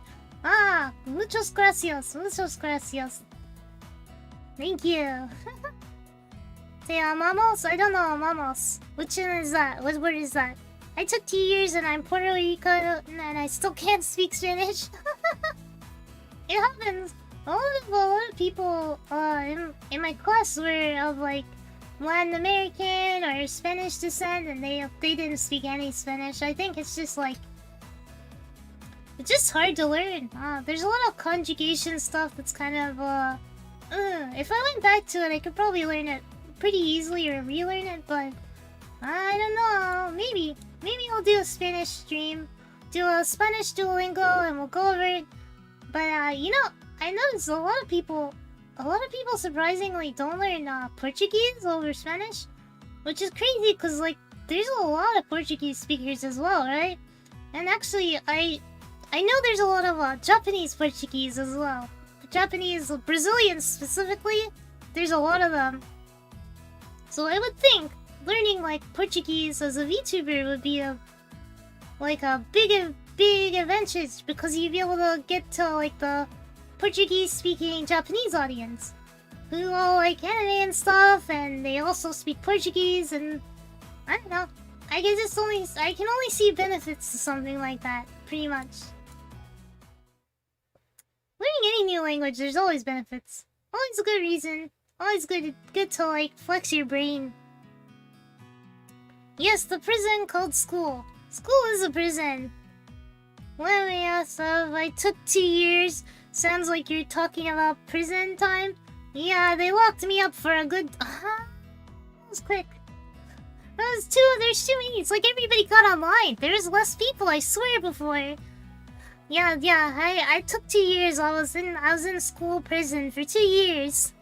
Muchos gracias. Thank you. Te amamos? I don't know, amamos. Which one is that? What word is that? I took 2 years and I'm Puerto Rican and I still can't speak Spanish. It happens. A lot of people in my class were of like Latin American or Spanish descent, and they didn't speak any Spanish. I think it's just like it's just hard to learn. There's a lot of conjugation stuff that's kind of if I went back to it, I could probably learn it pretty easily or relearn it, but I don't know. Maybe I'll do a Spanish stream, do a Spanish Duolingo, and we'll go over it. But you know, I noticed a lot of people surprisingly don't learn Portuguese over Spanish, which is crazy because like there's a lot of Portuguese speakers as well, right? And actually, I know there's a lot of Japanese Portuguese as well. Japanese, Brazilians specifically, there's a lot of them. So I would think learning like Portuguese as a VTuber would be a big advantage, because you'd be able to get to like the Portuguese-speaking Japanese audience who all like anime and stuff, and they also speak Portuguese, and I don't know. I can only see benefits to something like that, pretty much. Learning any new language, there's always benefits. Always a good reason. Always good to like flex your brain. Yes, the prison called school. School is a prison. Let me ask, I took 2 years. Sounds like you're talking about prison time. Yeah, they locked me up for a good... that was quick. There's too many. It's like everybody got online. There's less people, I swear, before. Yeah, I took 2 years. I was in school prison for 2 years.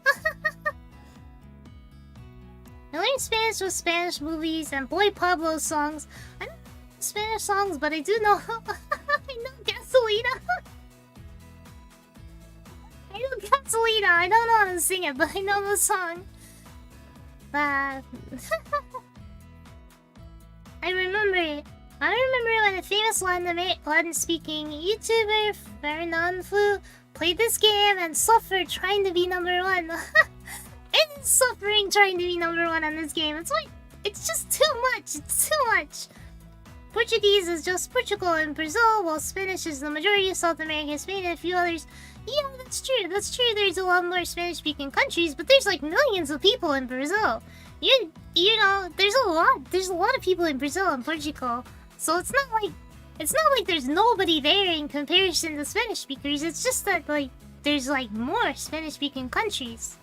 I learned Spanish with Spanish movies and Boy Pablo songs. I don't know Spanish songs, but I do know... I know Gasolina. I know Gasolina. I don't know how to sing it, but I know the song. I remember it. I remember when a famous Latin-speaking YouTuber, Fernando, played this game and suffered trying to be number one. And suffering trying to be number one on this game. It's like, it's just too much. It's too much. Portuguese is just Portugal and Brazil, while Spanish is the majority of South America, Spain, and a few others. Yeah, that's true. That's true. There's a lot more Spanish-speaking countries, but there's like millions of people in Brazil. You know, there's a lot of people in Brazil and Portugal. So it's not like there's nobody there in comparison to Spanish speakers. It's just that like there's like more Spanish-speaking countries.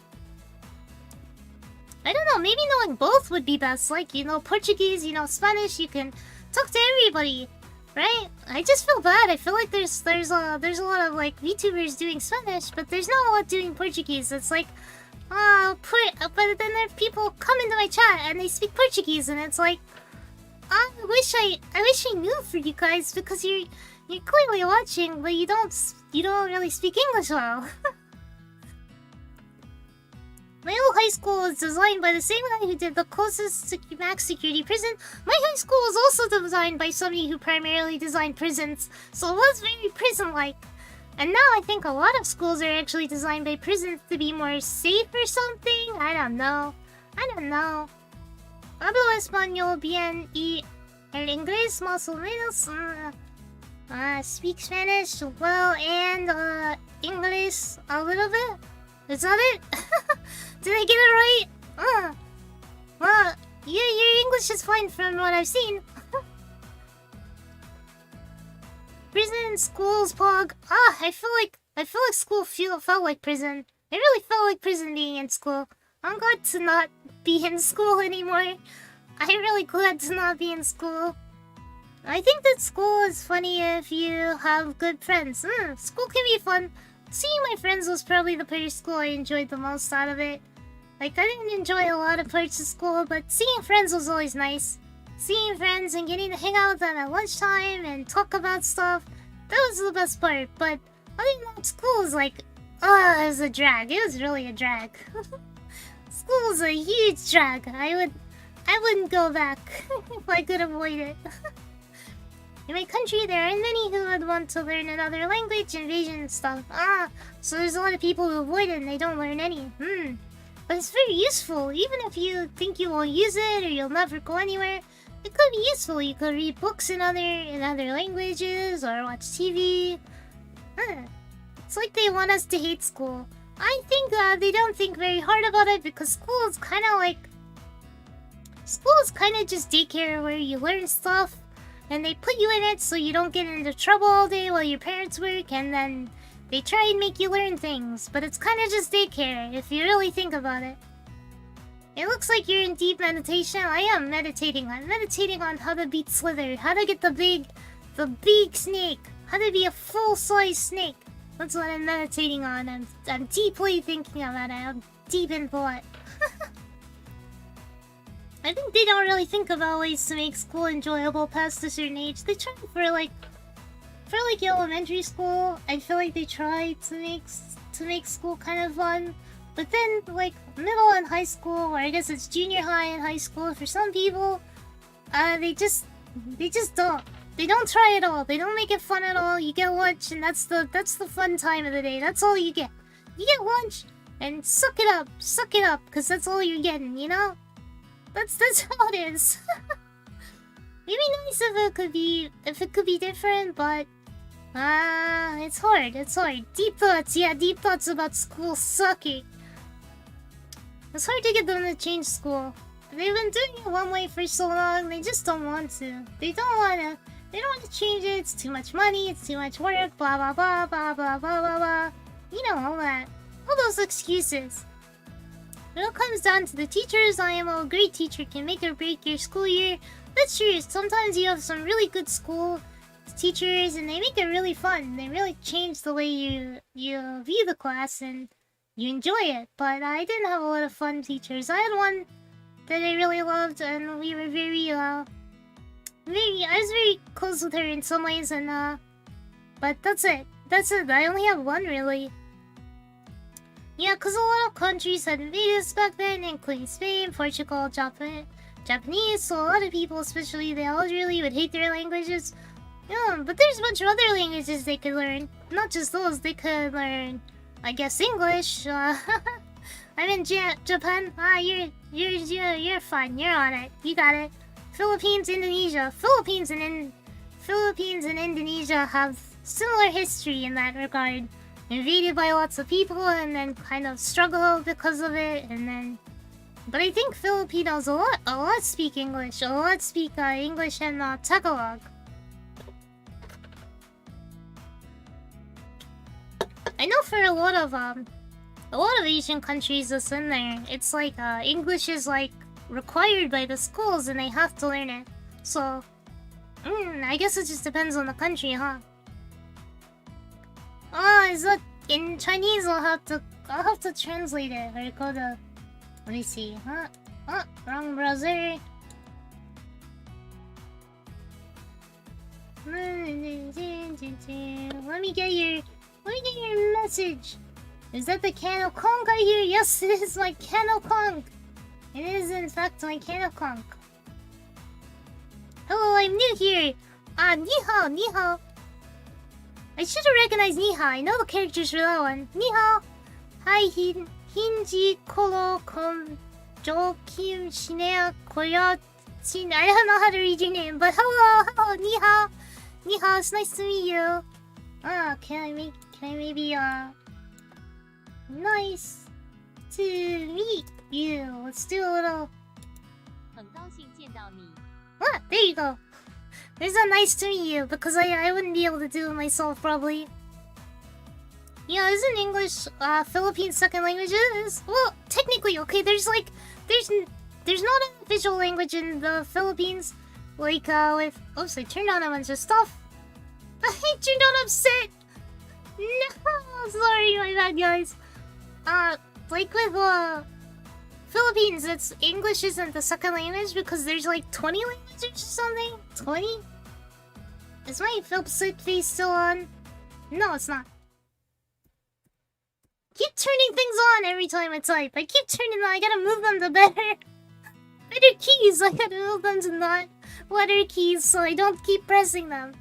I don't know, maybe knowing both would be best. Like, you know, Portuguese, you know, Spanish, you can talk to everybody, right? I just feel bad. I feel like there's a lot of like VTubers doing Spanish, but there's not a lot doing Portuguese. It's like, but then there are people come into my chat and they speak Portuguese, and it's like, I wish I knew for you guys, because you're clearly watching, but you don't really speak English well. My old high school was designed by the same guy who did the closest max security prison. My high school was also designed by somebody who primarily designed prisons, so it was very prison-like. And now I think a lot of schools are actually designed by prisons to be more safe or something. I don't know. Hablo español bien y el inglés más o menos. Speak Spanish well and English a little bit. Is that it? Did I get it right? Well, your English is fine from what I've seen. Prison, schools, pog. I feel like school felt like prison. I really felt like prison being in school. I'm glad to not be in school anymore. I'm really glad to not be in school. I think that school is funny if you have good friends. School can be fun. Seeing my friends was probably the part of school I enjoyed the most out of it. Like, I didn't enjoy a lot of parts of school, but seeing friends was always nice. Seeing friends and getting to hang out with them at lunchtime and talk about stuff, that was the best part. But other than that, school was like, it was a drag. It was really a drag. School was a huge drag. I wouldn't go back if I could avoid it. In my country, there aren't many who would want to learn another language and Asian stuff. So there's a lot of people who avoid it and they don't learn any. But it's very useful. Even if you think you won't use it or you'll never go anywhere, it could be useful. You could read books in other languages or watch TV. It's like they want us to hate school. I think they don't think very hard about it, because school is kind of just daycare where you learn stuff. And they put you in it so you don't get into trouble all day while your parents work, and then they try and make you learn things. But it's kind of just daycare, if you really think about it. It looks like you're in deep meditation. I am meditating. I'm meditating on how to beat Slither, how to get the big snake, how to be a full-size snake. That's what I'm meditating on. I'm deeply thinking about it. I'm deep in thought. I think they don't really think about ways to make school enjoyable past a certain age. They try for like elementary school. I feel like they try to make school kind of fun. But then like middle and high school, or I guess it's junior high and high school for some people, they just don't. They don't try at all. They don't make it fun at all. You get lunch, and that's the fun time of the day. That's all you get. You get lunch and suck it up, because that's all you're getting, you know? That's how it is. Maybe nice if it could be different, but it's hard. Deep thoughts about school sucking. It's hard to get them to change school. They've been doing it one way for so long, they just don't want to. They don't want to change it. It's too much money, it's too much work, blah blah blah blah blah blah blah blah. You know, all that. All those excuses. It all comes down to the teachers. I am a great teacher can make or break your school year. That's true. Sometimes you have some really good school teachers and they make it really fun. They really change the way you view the class and you enjoy it. But I didn't have a lot of fun teachers. I had one that I really loved and we were I was very close with her in some ways and but that's it. I only have one really. Yeah, because a lot of countries had invaded us back then, including Spain, Portugal, Japanese, so a lot of people, especially the elderly, would hate their languages. Yeah, but there's a bunch of other languages they could learn. Not just those, they could learn, I guess, English. I'm in Japan. You're fine. You're on it. You got it. Philippines, Indonesia. Philippines and Indonesia have similar history in that regard. Invaded by lots of people and then kind of struggle because of it but I think Filipinos a lot speak English. A lot speak English and Tagalog. I know for a lot of Asian countries that's in there, it's like English is like required by the schools and they have to learn it. So I guess it just depends on the country, huh? Is that in Chinese? I'll have to translate it or go to. Let me see. Wrong browser. Let me get your message. Is that the Cano Kong I hear? Yes, it is my Cano Kong. It is in fact my Cano Kong. Hello, I'm new here. Ni hao, ni hao. I should have recognized Ni hao. I know the characters for that one. Ni hao. Hi, Hinji Koro Kom Jokim Shinea Koya Chin. I don't know how to read your name, but hello, Ni hao. Ni hao, it's nice to meet you. Can I maybe nice to meet you. Let's do a little. There you go. There's a nice to meet you because I wouldn't be able to do it myself probably. Yeah, isn't English Philippine second language? Well, technically, okay. There's not an official language in the Philippines. Like with oops, I turned on a bunch of stuff. I turned on upset. No, sorry, my bad, guys. Like with Philippines, it's English isn't the second language because there's like 20 languages or something. 20? Is my upset face still on? No, it's not. Keep turning things on every time I type. I keep turning them. I gotta move them to better keys. I gotta move them to not letter keys so I don't keep pressing them.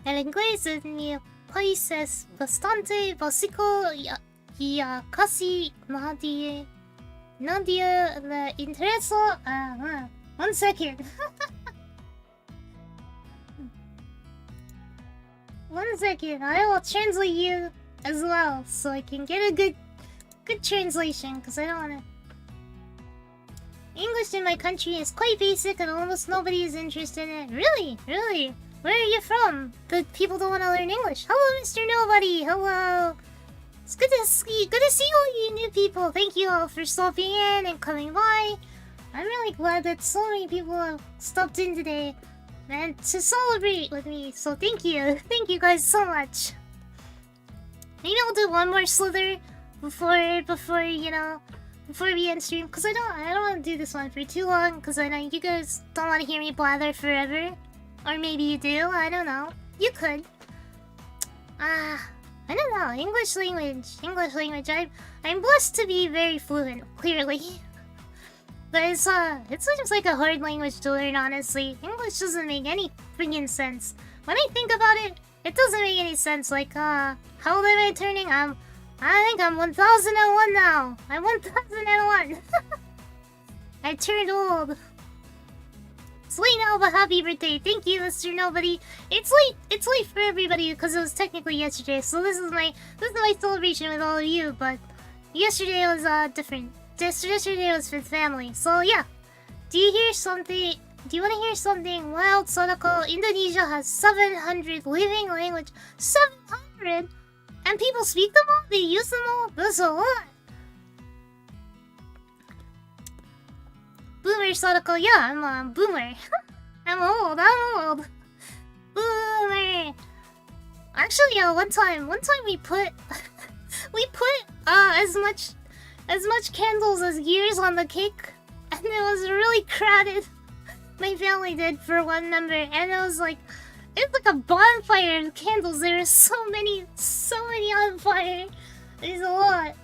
El inglés es mi país es bastante básico y casi nadie le interesa. One second. One second. I will translate you as well so I can get a good translation because I don't wanna. English in my country is quite basic and almost nobody is interested in it. Really? Really? Where are you from? The people don't want to learn English. Hello, Mr. Nobody. Hello. It's good to see all you new people. Thank you all for stopping in and coming by. I'm really glad that so many people have stopped in today and to celebrate with me. So thank you. Thank you guys so much. Maybe I'll do one more slither before we end stream because I don't want to do this one for too long because I know you guys don't want to hear me blather forever. Or maybe you do, I don't know. You could. I don't know. English language. I'm blessed to be very fluent, clearly. But it seems like a hard language to learn, honestly. English doesn't make any freaking sense. When I think about it, it doesn't make any sense. Like, how old am I turning? I think I'm 1001 now. I'm 1001. I turned old. It's late now, but happy birthday. Thank you, Mr. Nobody. It's late for everybody because it was technically yesterday. So this is my celebration with all of you, but yesterday was different. Yesterday was for the family. So yeah. Do you want to hear something wild? Sadako, Indonesia has 700 living language. 700? And people speak them all? They use them all? That's a lot. Boomer Sadako, yeah, I'm a boomer. I'm old. Boomer. Actually, yeah, one time we put as much candles as years on the cake, and it was really crowded. My family did for one member, and it was like a bonfire of candles. There were so many on fire. There's a lot.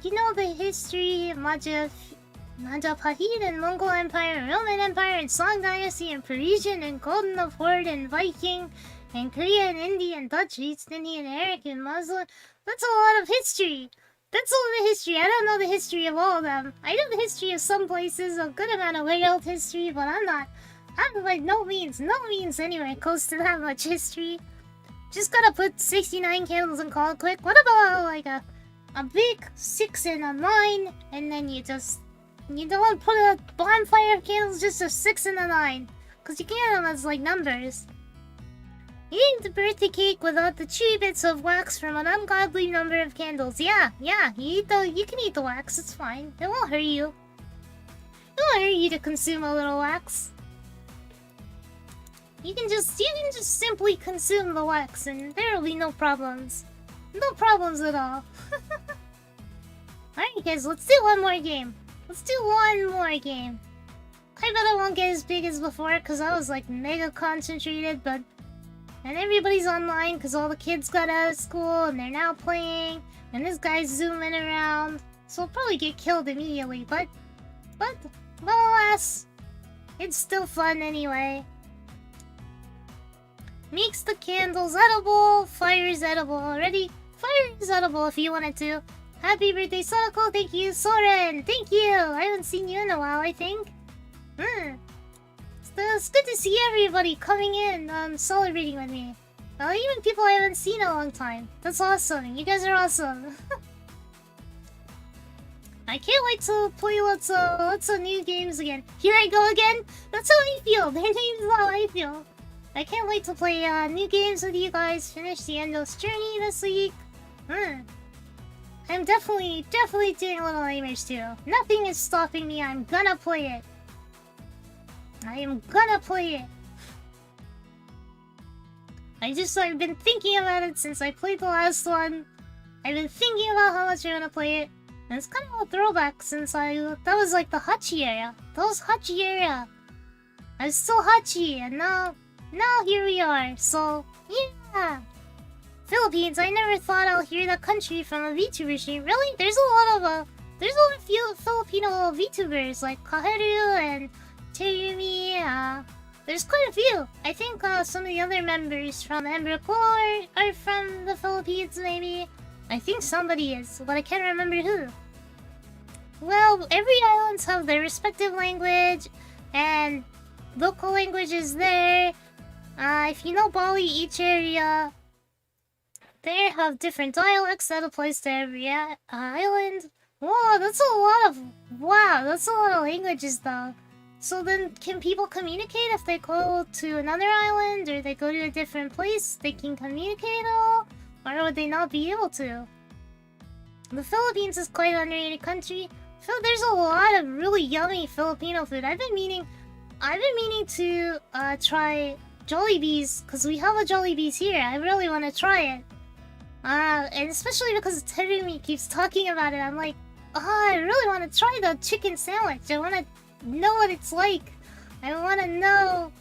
You know the history of Majapahit and Mongol Empire, Roman Empire, and Song Dynasty, and Parisian, and Golden Horde, and Viking, and Korea, and India, and Dutch, East Indian, Arab, and Muslim. That's a lot of history. That's all the history. I don't know the history of all of them. I know the history of some places, a good amount of world history, but I'm by no means anywhere close to that much history. Just gotta put 69 candles and call it quick. What about like a big 6 and a 9, and then you don't put a bonfire of candles, just a 6 and a 9, cause you can't have them as like numbers. Eating the birthday cake without the chewy bits of wax from an ungodly number of candles. Yeah, you can eat the wax, it's fine. It won't hurt you. It won't hurt you to consume a little wax. You can just simply consume the wax and there will be no problems. No problems at all. Alright guys, let's do one more game. I bet I won't get as big as before because I was like mega concentrated, and everybody's online because all the kids got out of school and they're now playing, and this guy's zooming around, so I'll probably get killed immediately, but alas, it's still fun anyway. Makes the candles edible, fire is edible already. Fire is edible if you wanted to. Happy birthday, Sadako, thank you, Soren, thank you! I haven't seen you in a while, I think. It's good to see everybody coming in, celebrating with me. Even people I haven't seen in a long time. That's awesome. You guys are awesome. I can't wait to play lots of new games again. Here I go again. That's how I feel. Their name's how I feel. I can't wait to play new games with you guys. Finish the Endless Journey this week. I'm definitely doing Little Nightmares too. Nothing is stopping me. I'm gonna play it. I am gonna play it. I've been thinking about it since I played the last one. I've been thinking about how much I wanna play it. And it's kind of a throwback since that was like the Hachi era. That was Hachi era. I was still Hachi, and now here we are. So, yeah. Philippines, I never thought I'll hear that country from a VTuber stream. Really? There's a lot of Filipino VTubers like Kaheru and Terumi. There's quite a few. I think some of the other members from Ember Core are from the Philippines, maybe. I think somebody is, but I can't remember who. Well, every islands have their respective language, and local languages there. If you know Bali, each area, they have different dialects that applies to every island. Wow, that's a lot of languages though. So then, can people communicate if they go to another island or they go to a different place? They can communicate at all? Or would they not be able to? The Philippines is quite an underrated country. So there's a lot of really yummy Filipino food. I've been meaning to try Jollibee's, because we have a Jollibee's here. I really want to try it. And especially because Terumi keeps talking about it. I'm like, I really want to try the chicken sandwich. I want to know what it's like. I want to know.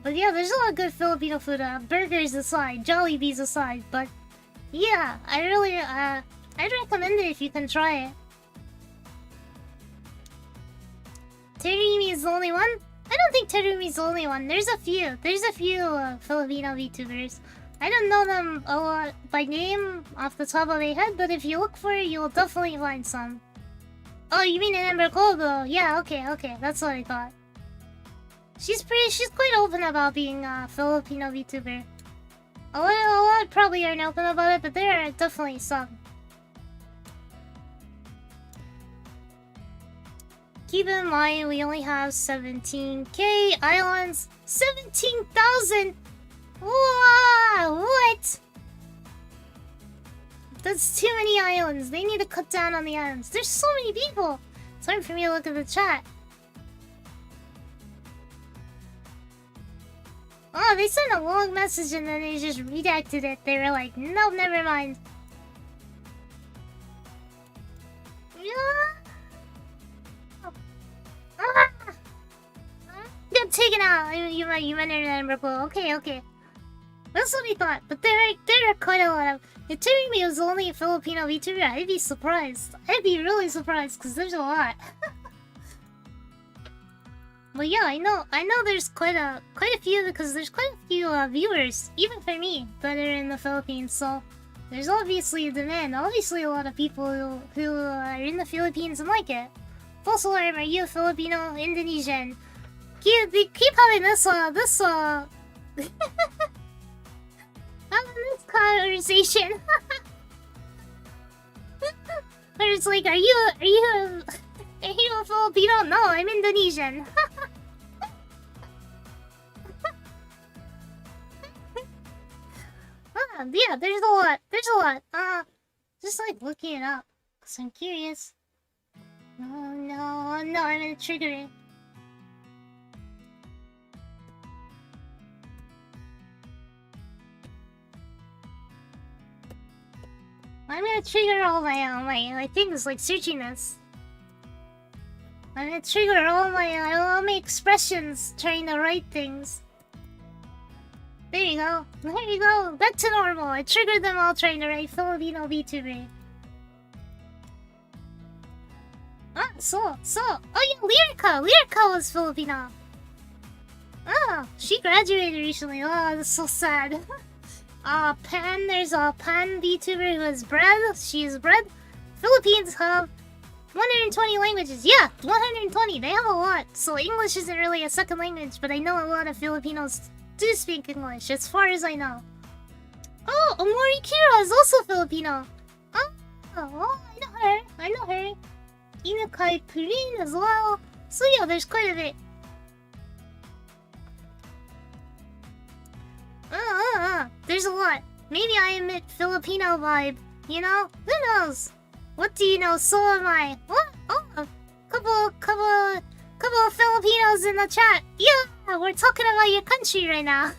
But yeah, there's a lot of good Filipino food. Burgers aside, Jollibee's aside. But yeah, I'd recommend it if you can try it. Terumi is the only one? I don't think Terumi's the only one. There's a few Filipino VTubers. I don't know them a lot by name off the top of my head, but if you look for it, you'll definitely find some. Oh, you mean in Ember Kobo? Yeah, okay, that's what I thought. She's quite open about being a Filipino VTuber. A lot probably aren't open about it, but there are definitely some. Keep in mind, we only have 17k islands. 17,000! Wow, what? That's too many islands. They need to cut down on the islands. There's so many people. Time for me to look at the chat. Oh, they sent a long message and then they just redacted it. They were like, no, never mind. Get taken out. You might remember. Okay. That's what we thought. But there are quite a lot of. If Terumi was only a Filipino VTuber, I'd be surprised. I'd be really surprised because there's a lot. But yeah, I know there's quite a few because there's quite a few viewers, even for me, that are in the Philippines. So there's obviously a demand. Obviously, a lot of people who are in the Philippines and like it. False alarm! Are you Filipino, Indonesian? Keep having this this conversation. But it's like, are you a Filipino? No, I'm Indonesian. Yeah, there's a lot. Just like looking it up, cause I'm curious. No, I'm gonna trigger it. I'm gonna trigger all my things like searching this. I'm gonna trigger all my expressions trying to write things. There you go. Back to normal. I triggered them all trying to write Filipino VTuber. Oh yeah, Lyrica was Filipino. Oh, she graduated recently. Oh, that's so sad. Pan, there's a Pan VTuber who is bred. She is bred. Philippines have 120 languages. Yeah, 120. They have a lot. So English isn't really a second language, but I know a lot of Filipinos do speak English, as far as I know. Oh, Omori Kira is also Filipino. Oh, I know her. Inukai Purin as well. So yeah, there's quite a bit. There's a lot. Maybe I emit Filipino vibe, you know? Who knows? What do you know? So am I. What? Oh, couple of Filipinos in the chat. Yeah, we're talking about your country right now.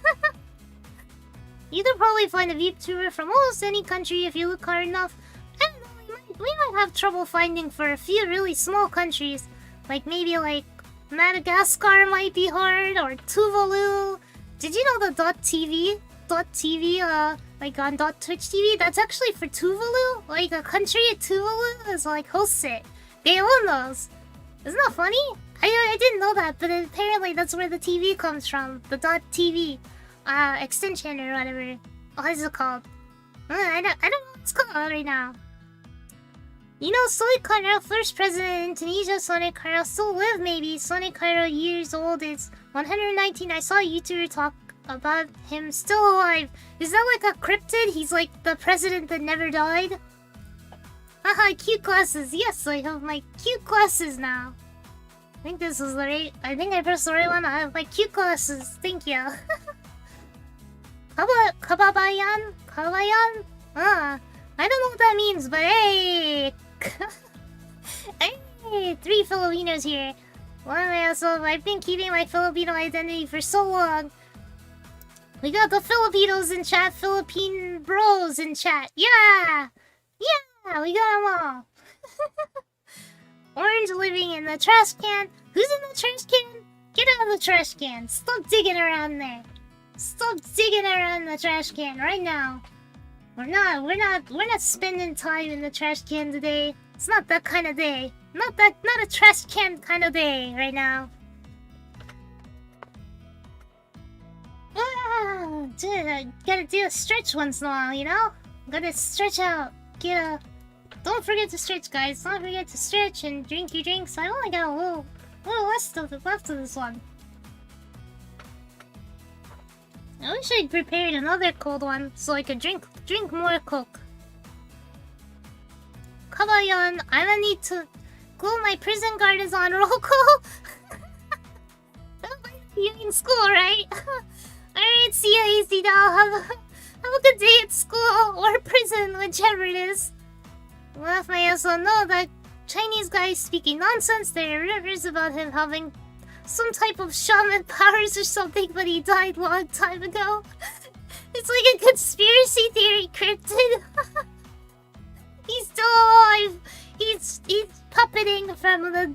You could probably find a VTuber from almost any country if you look hard enough. I don't know, we might have trouble finding for a few really small countries. Like maybe like Madagascar might be hard, or Tuvalu. Did you know the .tv, like on .twitch TV, that's actually for Tuvalu? Like a country at Tuvalu is like hosts it. They own those. Isn't that funny? I didn't know that, but apparently that's where the TV comes from. The .tv extension or whatever. What is it called? I don't know what it's called right now. You know, Sonic Cairo, first president of Indonesia, Sonic Cairo still live maybe. Sonic Cairo years old is 119. I saw a YouTuber talk about him still alive. Is that like a cryptid? He's like the president that never died? Haha, cute glasses. Yes, I have my cute glasses now. I think this is the right... I think I pressed the right one. I have my cute glasses. Thank you. Kababayan? Kabayan? I don't know what that means, but hey! Hey! 3 Filipinos here. I've been keeping my Filipino identity for so long. We got the Filipinos in chat. Philippine bros in chat. Yeah! Yeah! We got them all. Orange living in the trash can. Who's in the trash can? Get out of the trash can. Stop digging around there. Stop digging around the trash can right now. We're not spending time in the trash can today. It's not that kind of day. Not a trash can kind of day right now. Dude, I gotta do a stretch once in a while, you know? Gotta stretch out. Don't forget to stretch, guys. Don't forget to stretch and drink your drinks. I only got a little left of this one. I wish I'd prepared another cold one so I could drink more Coke. Kabayan, I don't need to glue my prison guard is on roll call. You in school, right? Alright, see ya, Easy Doll. Have a good day at school or prison, whichever it is. Well, if I also know that Chinese guy speaking nonsense. There are rumors about him having some type of shaman powers or something, but he died a long time ago. It's like a conspiracy theory cryptid. He's still alive. He's puppeting from the...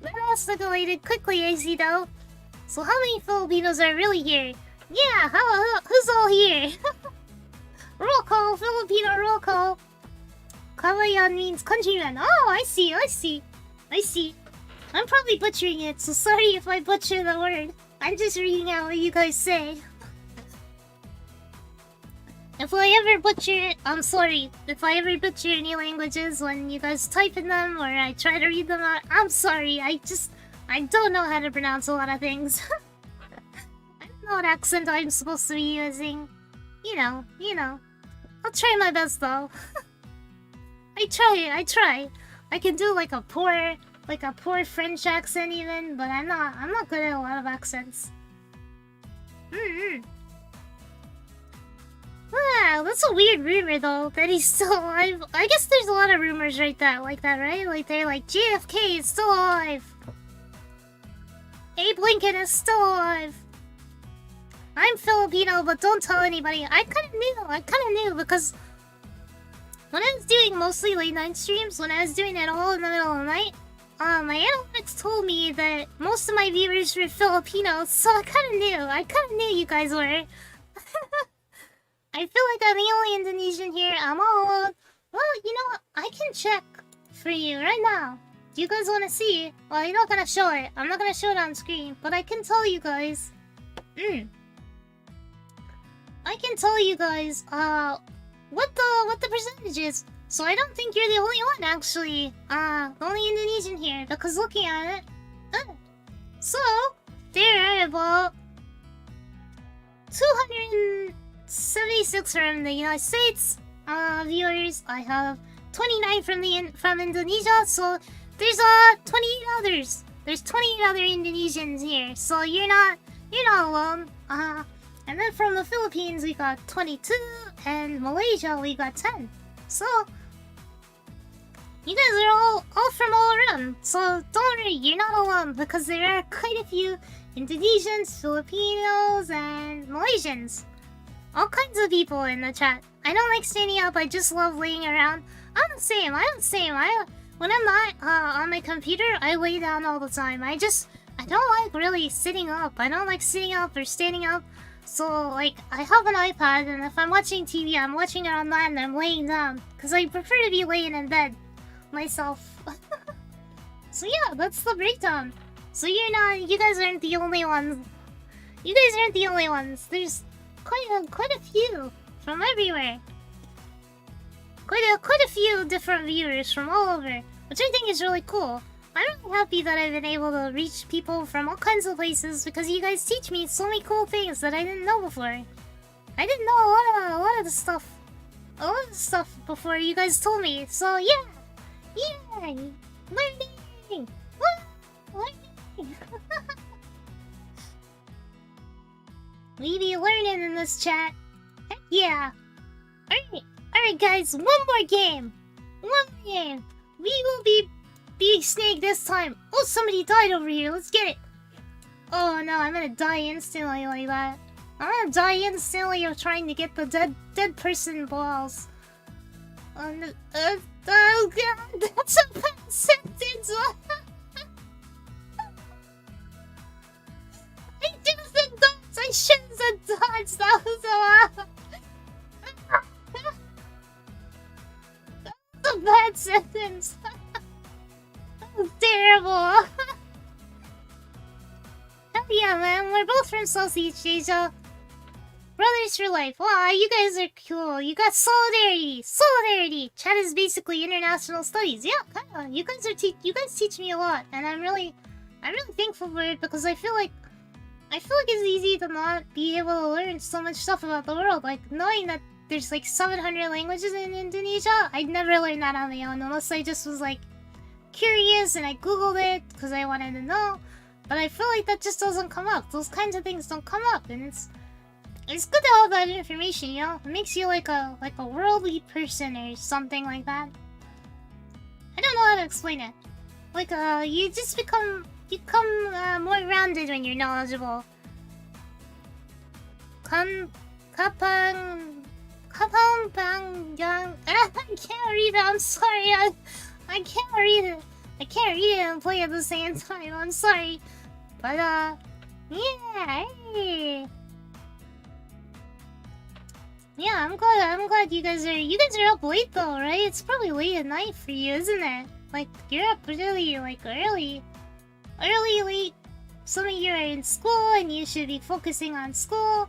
That escalated quickly, I see though. So how many Filipinos are really here? Yeah, who's all here? Roll call, Filipino roll call. Kawayan means countryman. Oh, I see. I'm probably butchering it, so sorry if I butcher the word. I'm just reading out what you guys say. If I ever butcher it, I'm sorry. If I ever butcher any languages when you guys type in them or I try to read them out, I'm sorry. I don't know how to pronounce a lot of things. I don't know what accent I'm supposed to be using. You know. I'll try my best though. I try. I can do like a poor French accent even, but I'm not good at a lot of accents. Wow, that's a weird rumor though, that he's still alive. I guess there's a lot of rumors like that, right? Like they're like, JFK is still alive. Abe Lincoln is still alive. I'm Filipino, but don't tell anybody. I kinda knew because when I was doing mostly late night streams, when I was doing it all in the middle of the night, my analytics told me that most of my viewers were Filipinos, so I kinda knew you guys were. I feel like I'm the only Indonesian here. I'm all alone. Well, you know what? I can check for you right now. Do you guys want to see? Well, you're not gonna show it. I'm not gonna show it on screen, but I can tell you guys. I can tell you guys, what the percentage is. So I don't think you're the only one, actually. The only Indonesian here, because looking at it. So, there are about 276 from the United States viewers. I have 29 from Indonesia, so there's 28 others. There's 28 other Indonesians here, so you're not alone. And then from the Philippines we got 22, and Malaysia we got 10. So you guys are all from all around. So don't worry, you're not alone, because there are quite a few Indonesians, Filipinos, and Malaysians. All kinds of people in the chat. I don't like standing up, I just love laying around. I'm the same. When I'm not on my computer, I lay down all the time. I don't like really sitting up. I don't like sitting up or standing up. So, like, I have an iPad, and if I'm watching TV, I'm watching it on that, and I'm laying down. Because I prefer to be laying in bed myself. So yeah, that's the breakdown. So you guys aren't the only ones. There's quite a few from everywhere. Quite a few different viewers from all over, which I think is really cool. I'm really happy that I've been able to reach people from all kinds of places because you guys teach me so many cool things that I didn't know before. I didn't know a lot of the stuff before you guys told me. So yeah, learning. We be learning in this chat. Heck yeah. Alright guys, one more game. We will be snake this time. Oh, somebody died over here. Let's get it. Oh no, I'm gonna die instantly like that. I'm gonna die instantly of trying to get the dead person balls. Oh god, that's a bad sentence. I just said dots. I shouldn't have said dots. That was a bad sentence. That was terrible. Hell yeah, man. We're both from Southeast Asia. Brothers for life. Wow, you guys are cool. You got solidarity. Chat is basically international studies. Yeah, kinda. You guys teach me a lot, and I'm really thankful for it because I feel like it's easy to not be able to learn so much stuff about the world. Like knowing that there's like 700 languages in Indonesia, I'd never learn that on my own unless I just was like curious and I googled it because I wanted to know. But I feel like that just doesn't come up. Those kinds of things don't come up, and it's good to have that information, you know? It makes you like a worldly person or something like that. how to explain it. Like, you just become more rounded when you're knowledgeable. Kapang bang yang. I can't read it. I'm sorry. I can't read it. I can't read it and play at the same time. I'm sorry. But yeah. Hey. Yeah, I'm glad you guys are up late though, right? It's probably late at night for you, isn't it? Like you're up really early, late. Some of you are in school and you should be focusing on school.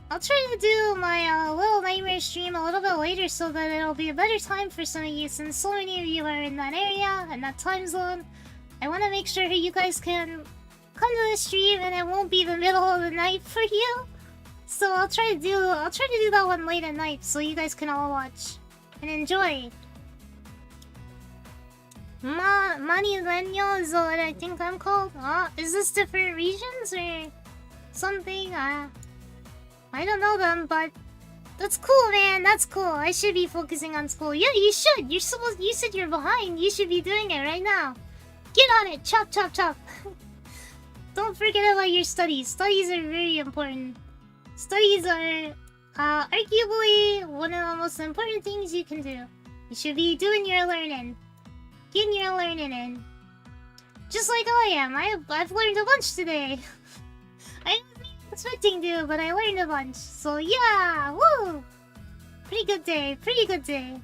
I'll try to do my little nightmare stream a little bit later so that it'll be a better time for some of you, since so many of you are in that area and that time zone. I want to make sure you guys can come to the stream and it won't be the middle of the night for you. So I'll try to do that one late at night so you guys can all watch and enjoy. Manileño is what I think I'm called. Is this different regions or something? I don't know them, but that's cool, man. That's cool. I should be focusing on school. Yeah, you should. You said you're behind. You should be doing it right now. Get on it. Chop, chop, chop. Don't forget about your studies. Studies are very important. Studies are arguably one of the most important things you can do. You should be doing your learning. Getting your learning in. Just like I am. I've learned a bunch today. I wasn't expecting to, but I learned a bunch. So yeah, woo! Pretty good day. Pretty good day.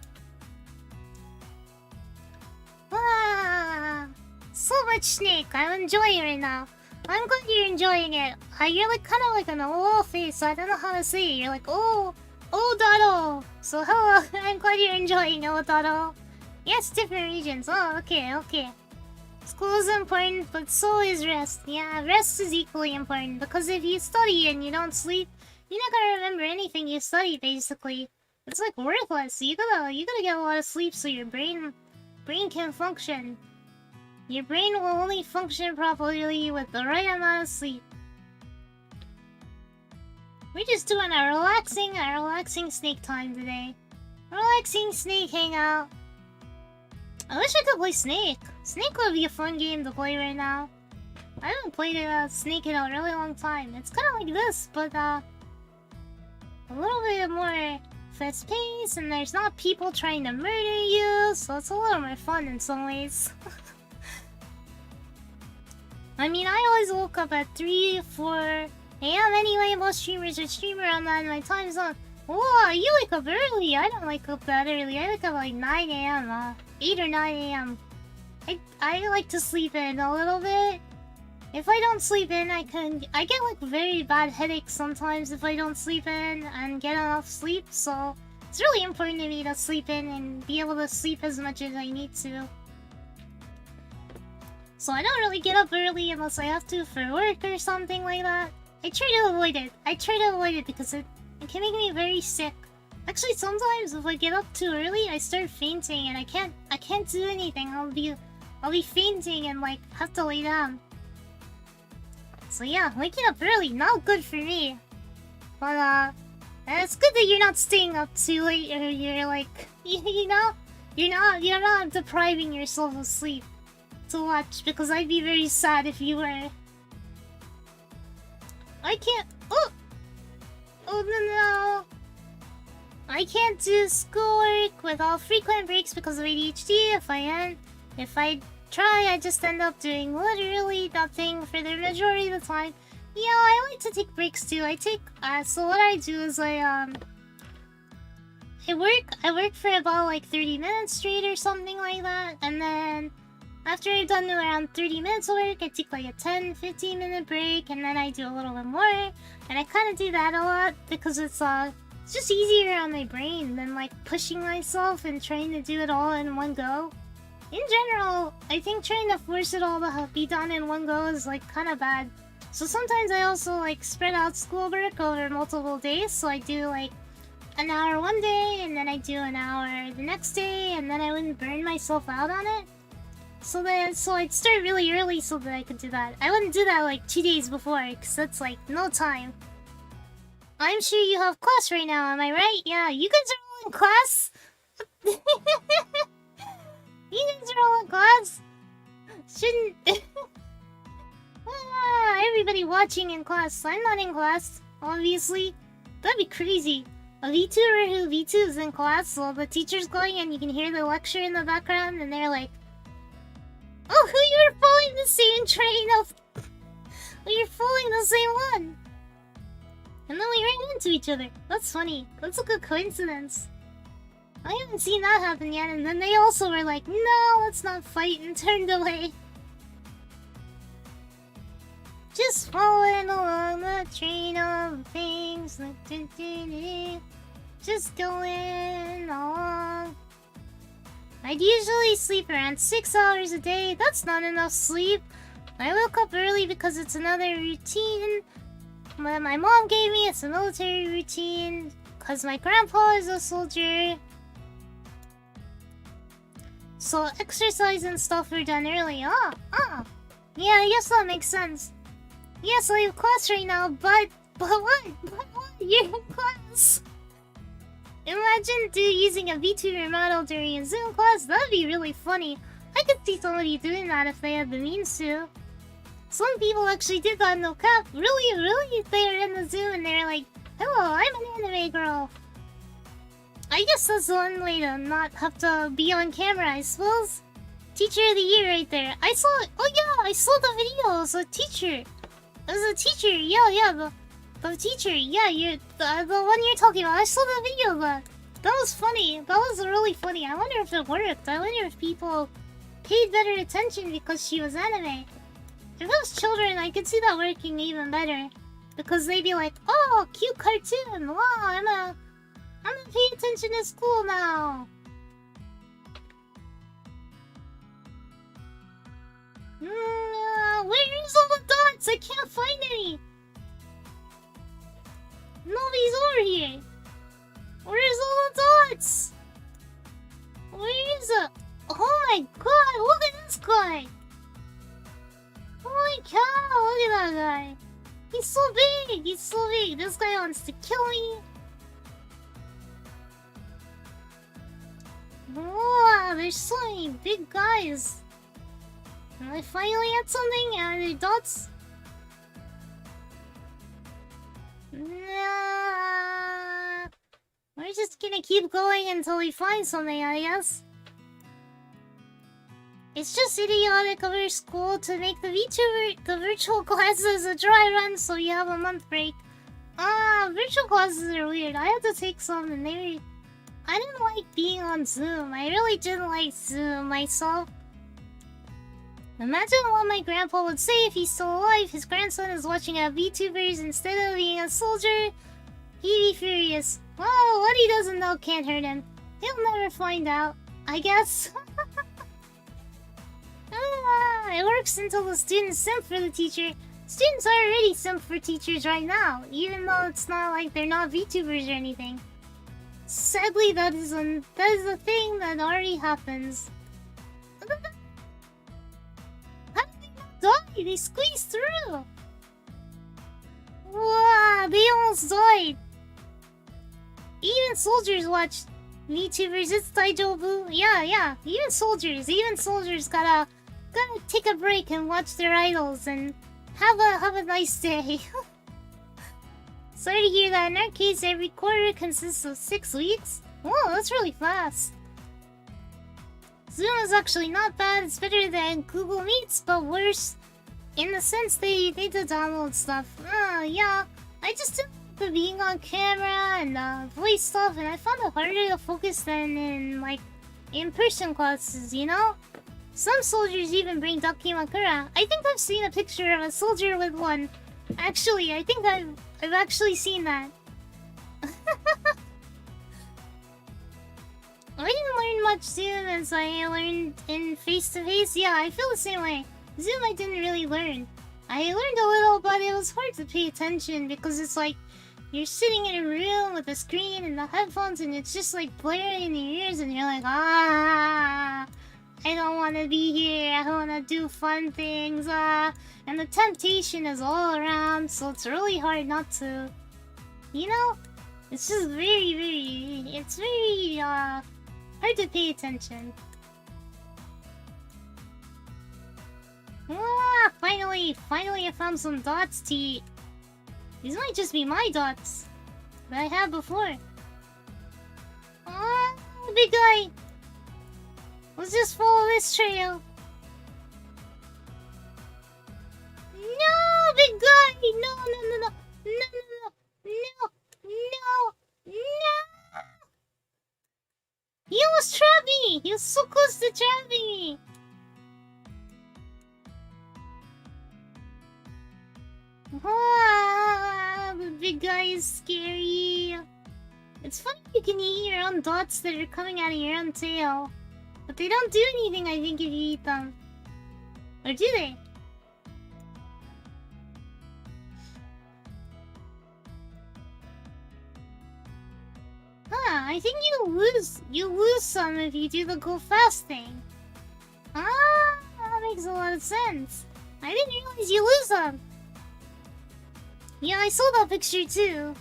Ah, so much snake. I'm enjoying it right now. I'm glad you're enjoying it. You're like kind of like an old face, so I don't know how to say it. You're like, oh, Dado. So hello, I'm glad you're enjoying it, Dado. Yes, different regions. Oh, okay. School is important, but so is rest. Yeah, rest is equally important, because if you study and you don't sleep, you're not gonna remember anything you study, basically. It's like worthless. You gotta get a lot of sleep so your brain can function. Your brain will only function properly with the right amount of sleep. We're just doing a relaxing snake time today. Relaxing snake hangout. I wish I could play Snake. Snake would be a fun game to play right now. I haven't played Snake in a really long time. It's kind of like this, but a little bit more fast pace, and there's not people trying to murder you, so it's a little more fun in some ways. I mean, I always woke up at 3, 4 a.m. anyway. Most streamers are streaming around that in my time zone. Whoa, you wake up early. I don't wake up that early. I wake up like 9 a.m. 8 or 9 a.m. I like to sleep in a little bit. If I don't sleep in, I get like very bad headaches sometimes if I don't sleep in and get enough sleep. So it's really important to me to sleep in and be able to sleep as much as I need to. So I don't really get up early unless I have to for work or something like that. I try to avoid it because it can make me very sick. Actually, sometimes if I get up too early, I start fainting and I can't do anything. I'll be fainting and like have to lay down. So yeah, waking up early, not good for me. But it's good that you're not staying up too late, or you're like, you know, you're not depriving yourself of sleep to watch, because I'd be very sad if you were. I can't. Oh no. I can't do schoolwork without frequent breaks because of ADHD. If I try, I just end up doing literally nothing for the majority of the time. Yeah, I like to take breaks too. So what I do is I work for about like 30 minutes straight or something like that, and then after I've done around 30 minutes of work, I take like a 10-15 minute break, and then I do a little bit more. And I kind of do that a lot because it's just easier on my brain than like pushing myself and trying to do it all in one go. In general, I think trying to force it all to be done in one go is like kind of bad. So sometimes I also like spread out schoolwork over multiple days. So I do like an hour one day, and then I do an hour the next day, and then I wouldn't burn myself out on it. So I'd start really early so that I could do that. I wouldn't do that like 2 days before, because that's like no time. I'm sure you have class right now, am I right? Yeah, you guys are all in class? You guys are all in class. Shouldn't... everybody watching in class. I'm not in class, obviously. That'd be crazy. A VTuber who VTubes in class while the teacher's going and you can hear the lecture in the background and they're like, oh, who you're following the same train of... You're following the same one. And then we ran into each other. That's funny. That's a good coincidence. I haven't seen that happen yet, and then they also were like, no, let's not fight, and turned away. Just following along the train of things. Just going along. I'd usually sleep around 6 hours a day. That's not enough sleep. I woke up early because it's another routine. My mom gave me it's a military routine because my grandpa is a soldier. So exercise and stuff were done early. Yeah, I guess that makes sense. Yes, I have class right now, but what? You're in class. Imagine using a VTuber model during a Zoom class. That'd be really funny. I could see somebody doing that if they had the means to. Some people actually did that, no cap. Really? They were in the Zoom and they were like, hello, I'm an anime girl. I guess that's one way to not have to be on camera, I suppose. Teacher of the year right there. I saw it. Oh yeah, I saw the video. It was a teacher. It was a teacher. Yeah, the teacher. Yeah, the one you're talking about. I saw the video. That was funny. That was really funny. I wonder if it worked. I wonder if people paid better attention because she was anime. If it was children, I could see that working even better. Because they'd be like, oh, cute cartoon. Wow, I'm gonna pay attention to school now. Where's all the dots? I can't find any. Nobody's over here. Where's all the dots? Where is it? Oh my god, look at this guy. Oh my cow, look at that guy. He's so big. This guy wants to kill me. Wow, there's so many big guys. And I finally had something out of the dots. Nah. We're just gonna keep going until we find something, I guess. It's just idiotic of our school to make the virtual classes a dry run so you have a month break. Virtual classes are weird. I had to take some and I didn't like being on Zoom. I really didn't like Zoom myself. Imagine what my grandpa would say if he's still alive. His grandson is watching our VTubers instead of being a soldier. He'd be furious. Well, what he doesn't know can't hurt him. He'll never find out, I guess. It works until the students simp for the teacher. Students are already simp for teachers right now, even though it's not like they're not VTubers or anything. Sadly, that is a thing that already happens. How did they not die? They squeezed through. Wow, they almost died. Even soldiers watch VTubers. It's Daijobu. Yeah. Even soldiers gotta take a break and watch their idols and have a nice day. Sorry to hear that. In our case, every quarter consists of 6 weeks. Whoa, that's really fast. Zoom is actually not bad. It's better than Google Meets, but worse in the sense they need to download stuff. Yeah. I just didn't like the being on camera and voice stuff, and I found it harder to focus than in like in-person classes, you know? Some soldiers even bring dakimakura. I think I've seen a picture of a soldier with one. Actually, I think I've actually seen that. I didn't learn much Zoom as I learned in face-to-face. Yeah, I feel the same way. Zoom I didn't really learn. I learned a little, but it was hard to pay attention because it's like you're sitting in a room with a screen and the headphones and it's just like blaring in your ears and you're like, I don't want to be here, I want to do fun things, and the temptation is all around, so it's really hard not to, you know? It's just very hard to pay attention. Ah, finally I found some dots to eat. These might just be my dots that I had before. Ah, big guy. Let's just follow this trail. No, big guy! No. He almost trapped me! He was so close to trapping me! Ah, the big guy is scary. It's funny you can eat your own dots that are coming out of your own tail. But they don't do anything, I think, if you eat them. Or do they? Huh, I think you lose some if you do the go fast thing. Ah, that makes a lot of sense. I didn't realize you lose them. Yeah, I saw that picture too.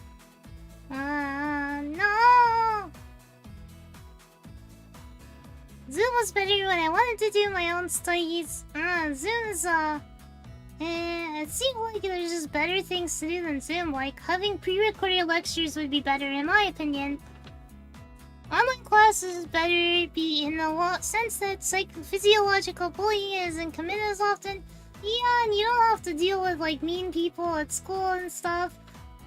No! Zoom was better when I wanted to do my own studies. Zoom's, it seemed like there's just better things to do than Zoom, like having pre-recorded lectures would be better in my opinion. Online classes is better in the sense that physiological bullying isn't committed as often. Yeah, and you don't have to deal with like mean people at school and stuff.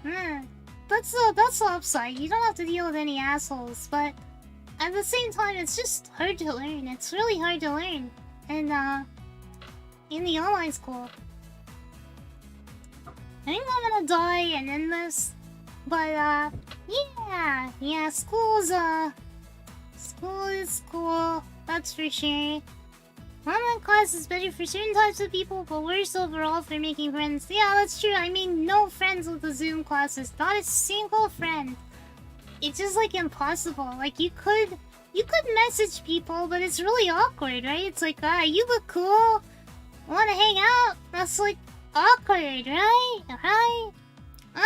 That's the upside. You don't have to deal with any assholes, but at the same time, it's just hard to learn. It's really hard to learn, and in the online school. I think I'm gonna die and end this, but yeah, school is school. That's for sure. Online class is better for certain types of people, but worse overall for making friends. Yeah, that's true. I made no friends with the Zoom classes. Not a single friend. It's just like impossible. Like you could message people, but it's really awkward, right? It's like, you look cool. Wanna hang out? That's like awkward, right? Right?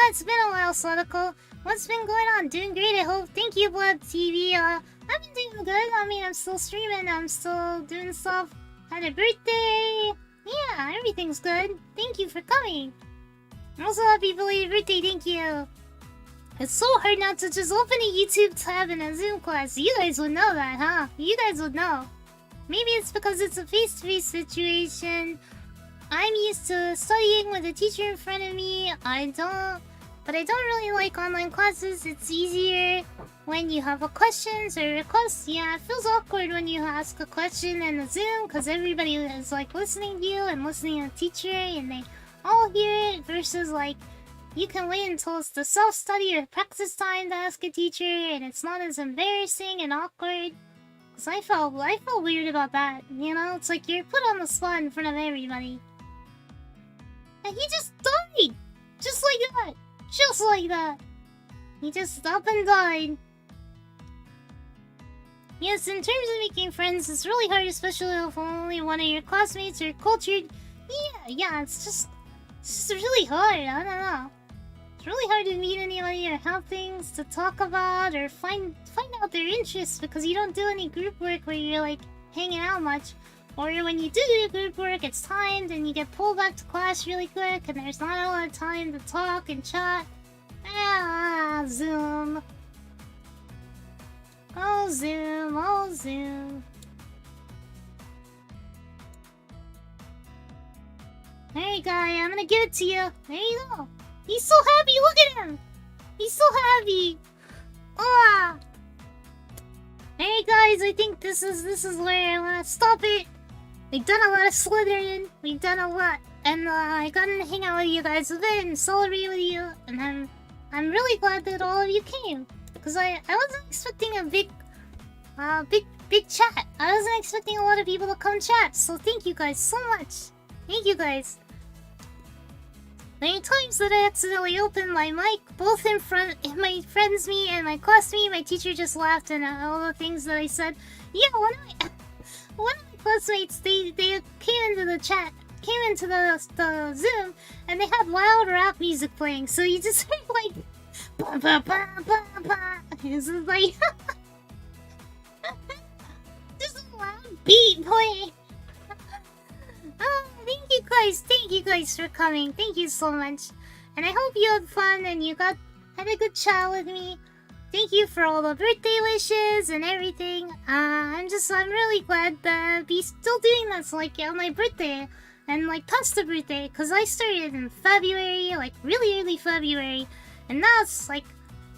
It's been a while, Sadako. What's been going on? Doing great, I hope. Thank you, Blood TV. I've been doing good. I mean, I'm still streaming. I'm still doing stuff. Had a birthday. Yeah, everything's good. Thank you for coming. Also, happy belated birthday. Thank you. It's so hard not to just open a YouTube tab in a Zoom class. You guys would know that, huh? You guys would know. Maybe it's because it's a face-to-face situation. I'm used to studying with a teacher in front of me. But I don't really like online classes. It's easier when you have a questions or requests. Yeah, it feels awkward when you ask a question in a Zoom because everybody is like listening to you and listening to the teacher and they all hear it versus like you can wait until it's the self-study or practice time to ask a teacher and it's not as embarrassing and awkward. Cause I felt weird about that, you know? It's like you're put on the spot in front of everybody. And he just died! Just like that! Just like that! He just up and died. Yes, in terms of making friends, it's really hard, especially if only one of your classmates are cultured. Yeah, it's just really hard, I don't know. It's really hard to meet anybody or have things to talk about or find out their interests because you don't do any group work where you're like hanging out much. Or when you do group work, it's timed and you get pulled back to class really quick and there's not a lot of time to talk and chat. Zoom. Oh, Zoom. Hey, guy, I'm gonna give it to you. There you go. He's so happy, look at him! He's so happy! Hey, guys, I think this is where I wanna stop it. We've done a lot of Slytherin. We've done a lot. And I got to hang out with you guys a bit and celebrate with you. And I'm really glad that all of you came. Because I wasn't expecting a big chat. I wasn't expecting a lot of people to come chat. So thank you guys so much. Thank you guys. There are times that I accidentally opened my mic, both in front of my friends me and my classmate. My teacher just laughed and all the things that I said. Yeah, one of my classmates, they came into the chat, came into the Zoom, and they had loud rap music playing. So you just heard like, ba ba ba ba ba. This is like, just a loud beat playing. Thank you guys for coming. Thank you so much. And I hope you had fun and you had a good chat with me. Thank you for all the birthday wishes and everything. I'm really glad to be still doing this, like, on my birthday. And, like, past the birthday, because I started in February, like, really early February. And now it's, like,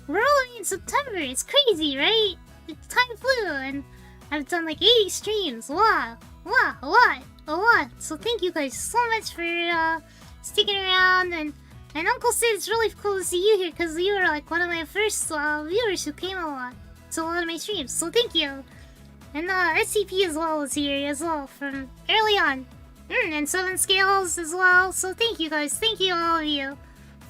we're already in September. It's crazy, right? Time flew, and I've done, like, 80 streams. Wow. Wow, a lot. So thank you guys so much for, sticking around, and Uncle Sid, it's really cool to see you here, because you were, like, one of my first, viewers who came a lot to a lot of my streams, so thank you. And, SCP as well is here as well, from early on. And 7 Scales as well, so thank you guys, thank you all of you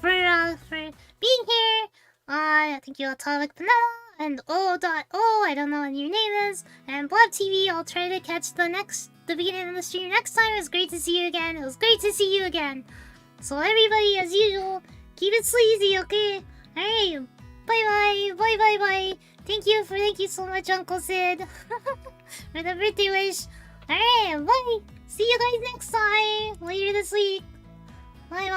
for being here. Thank you, Atomic Banana, and O.O, I don't know what your name is, and Blob TV. I'll try to catch the beginning of the stream next time. It was great to see you again. So everybody, as usual, keep it sleazy, okay? Alright, bye. Thank you so much, Uncle Sid, for the birthday wish. Alright, bye. See you guys next time, later this week. Bye.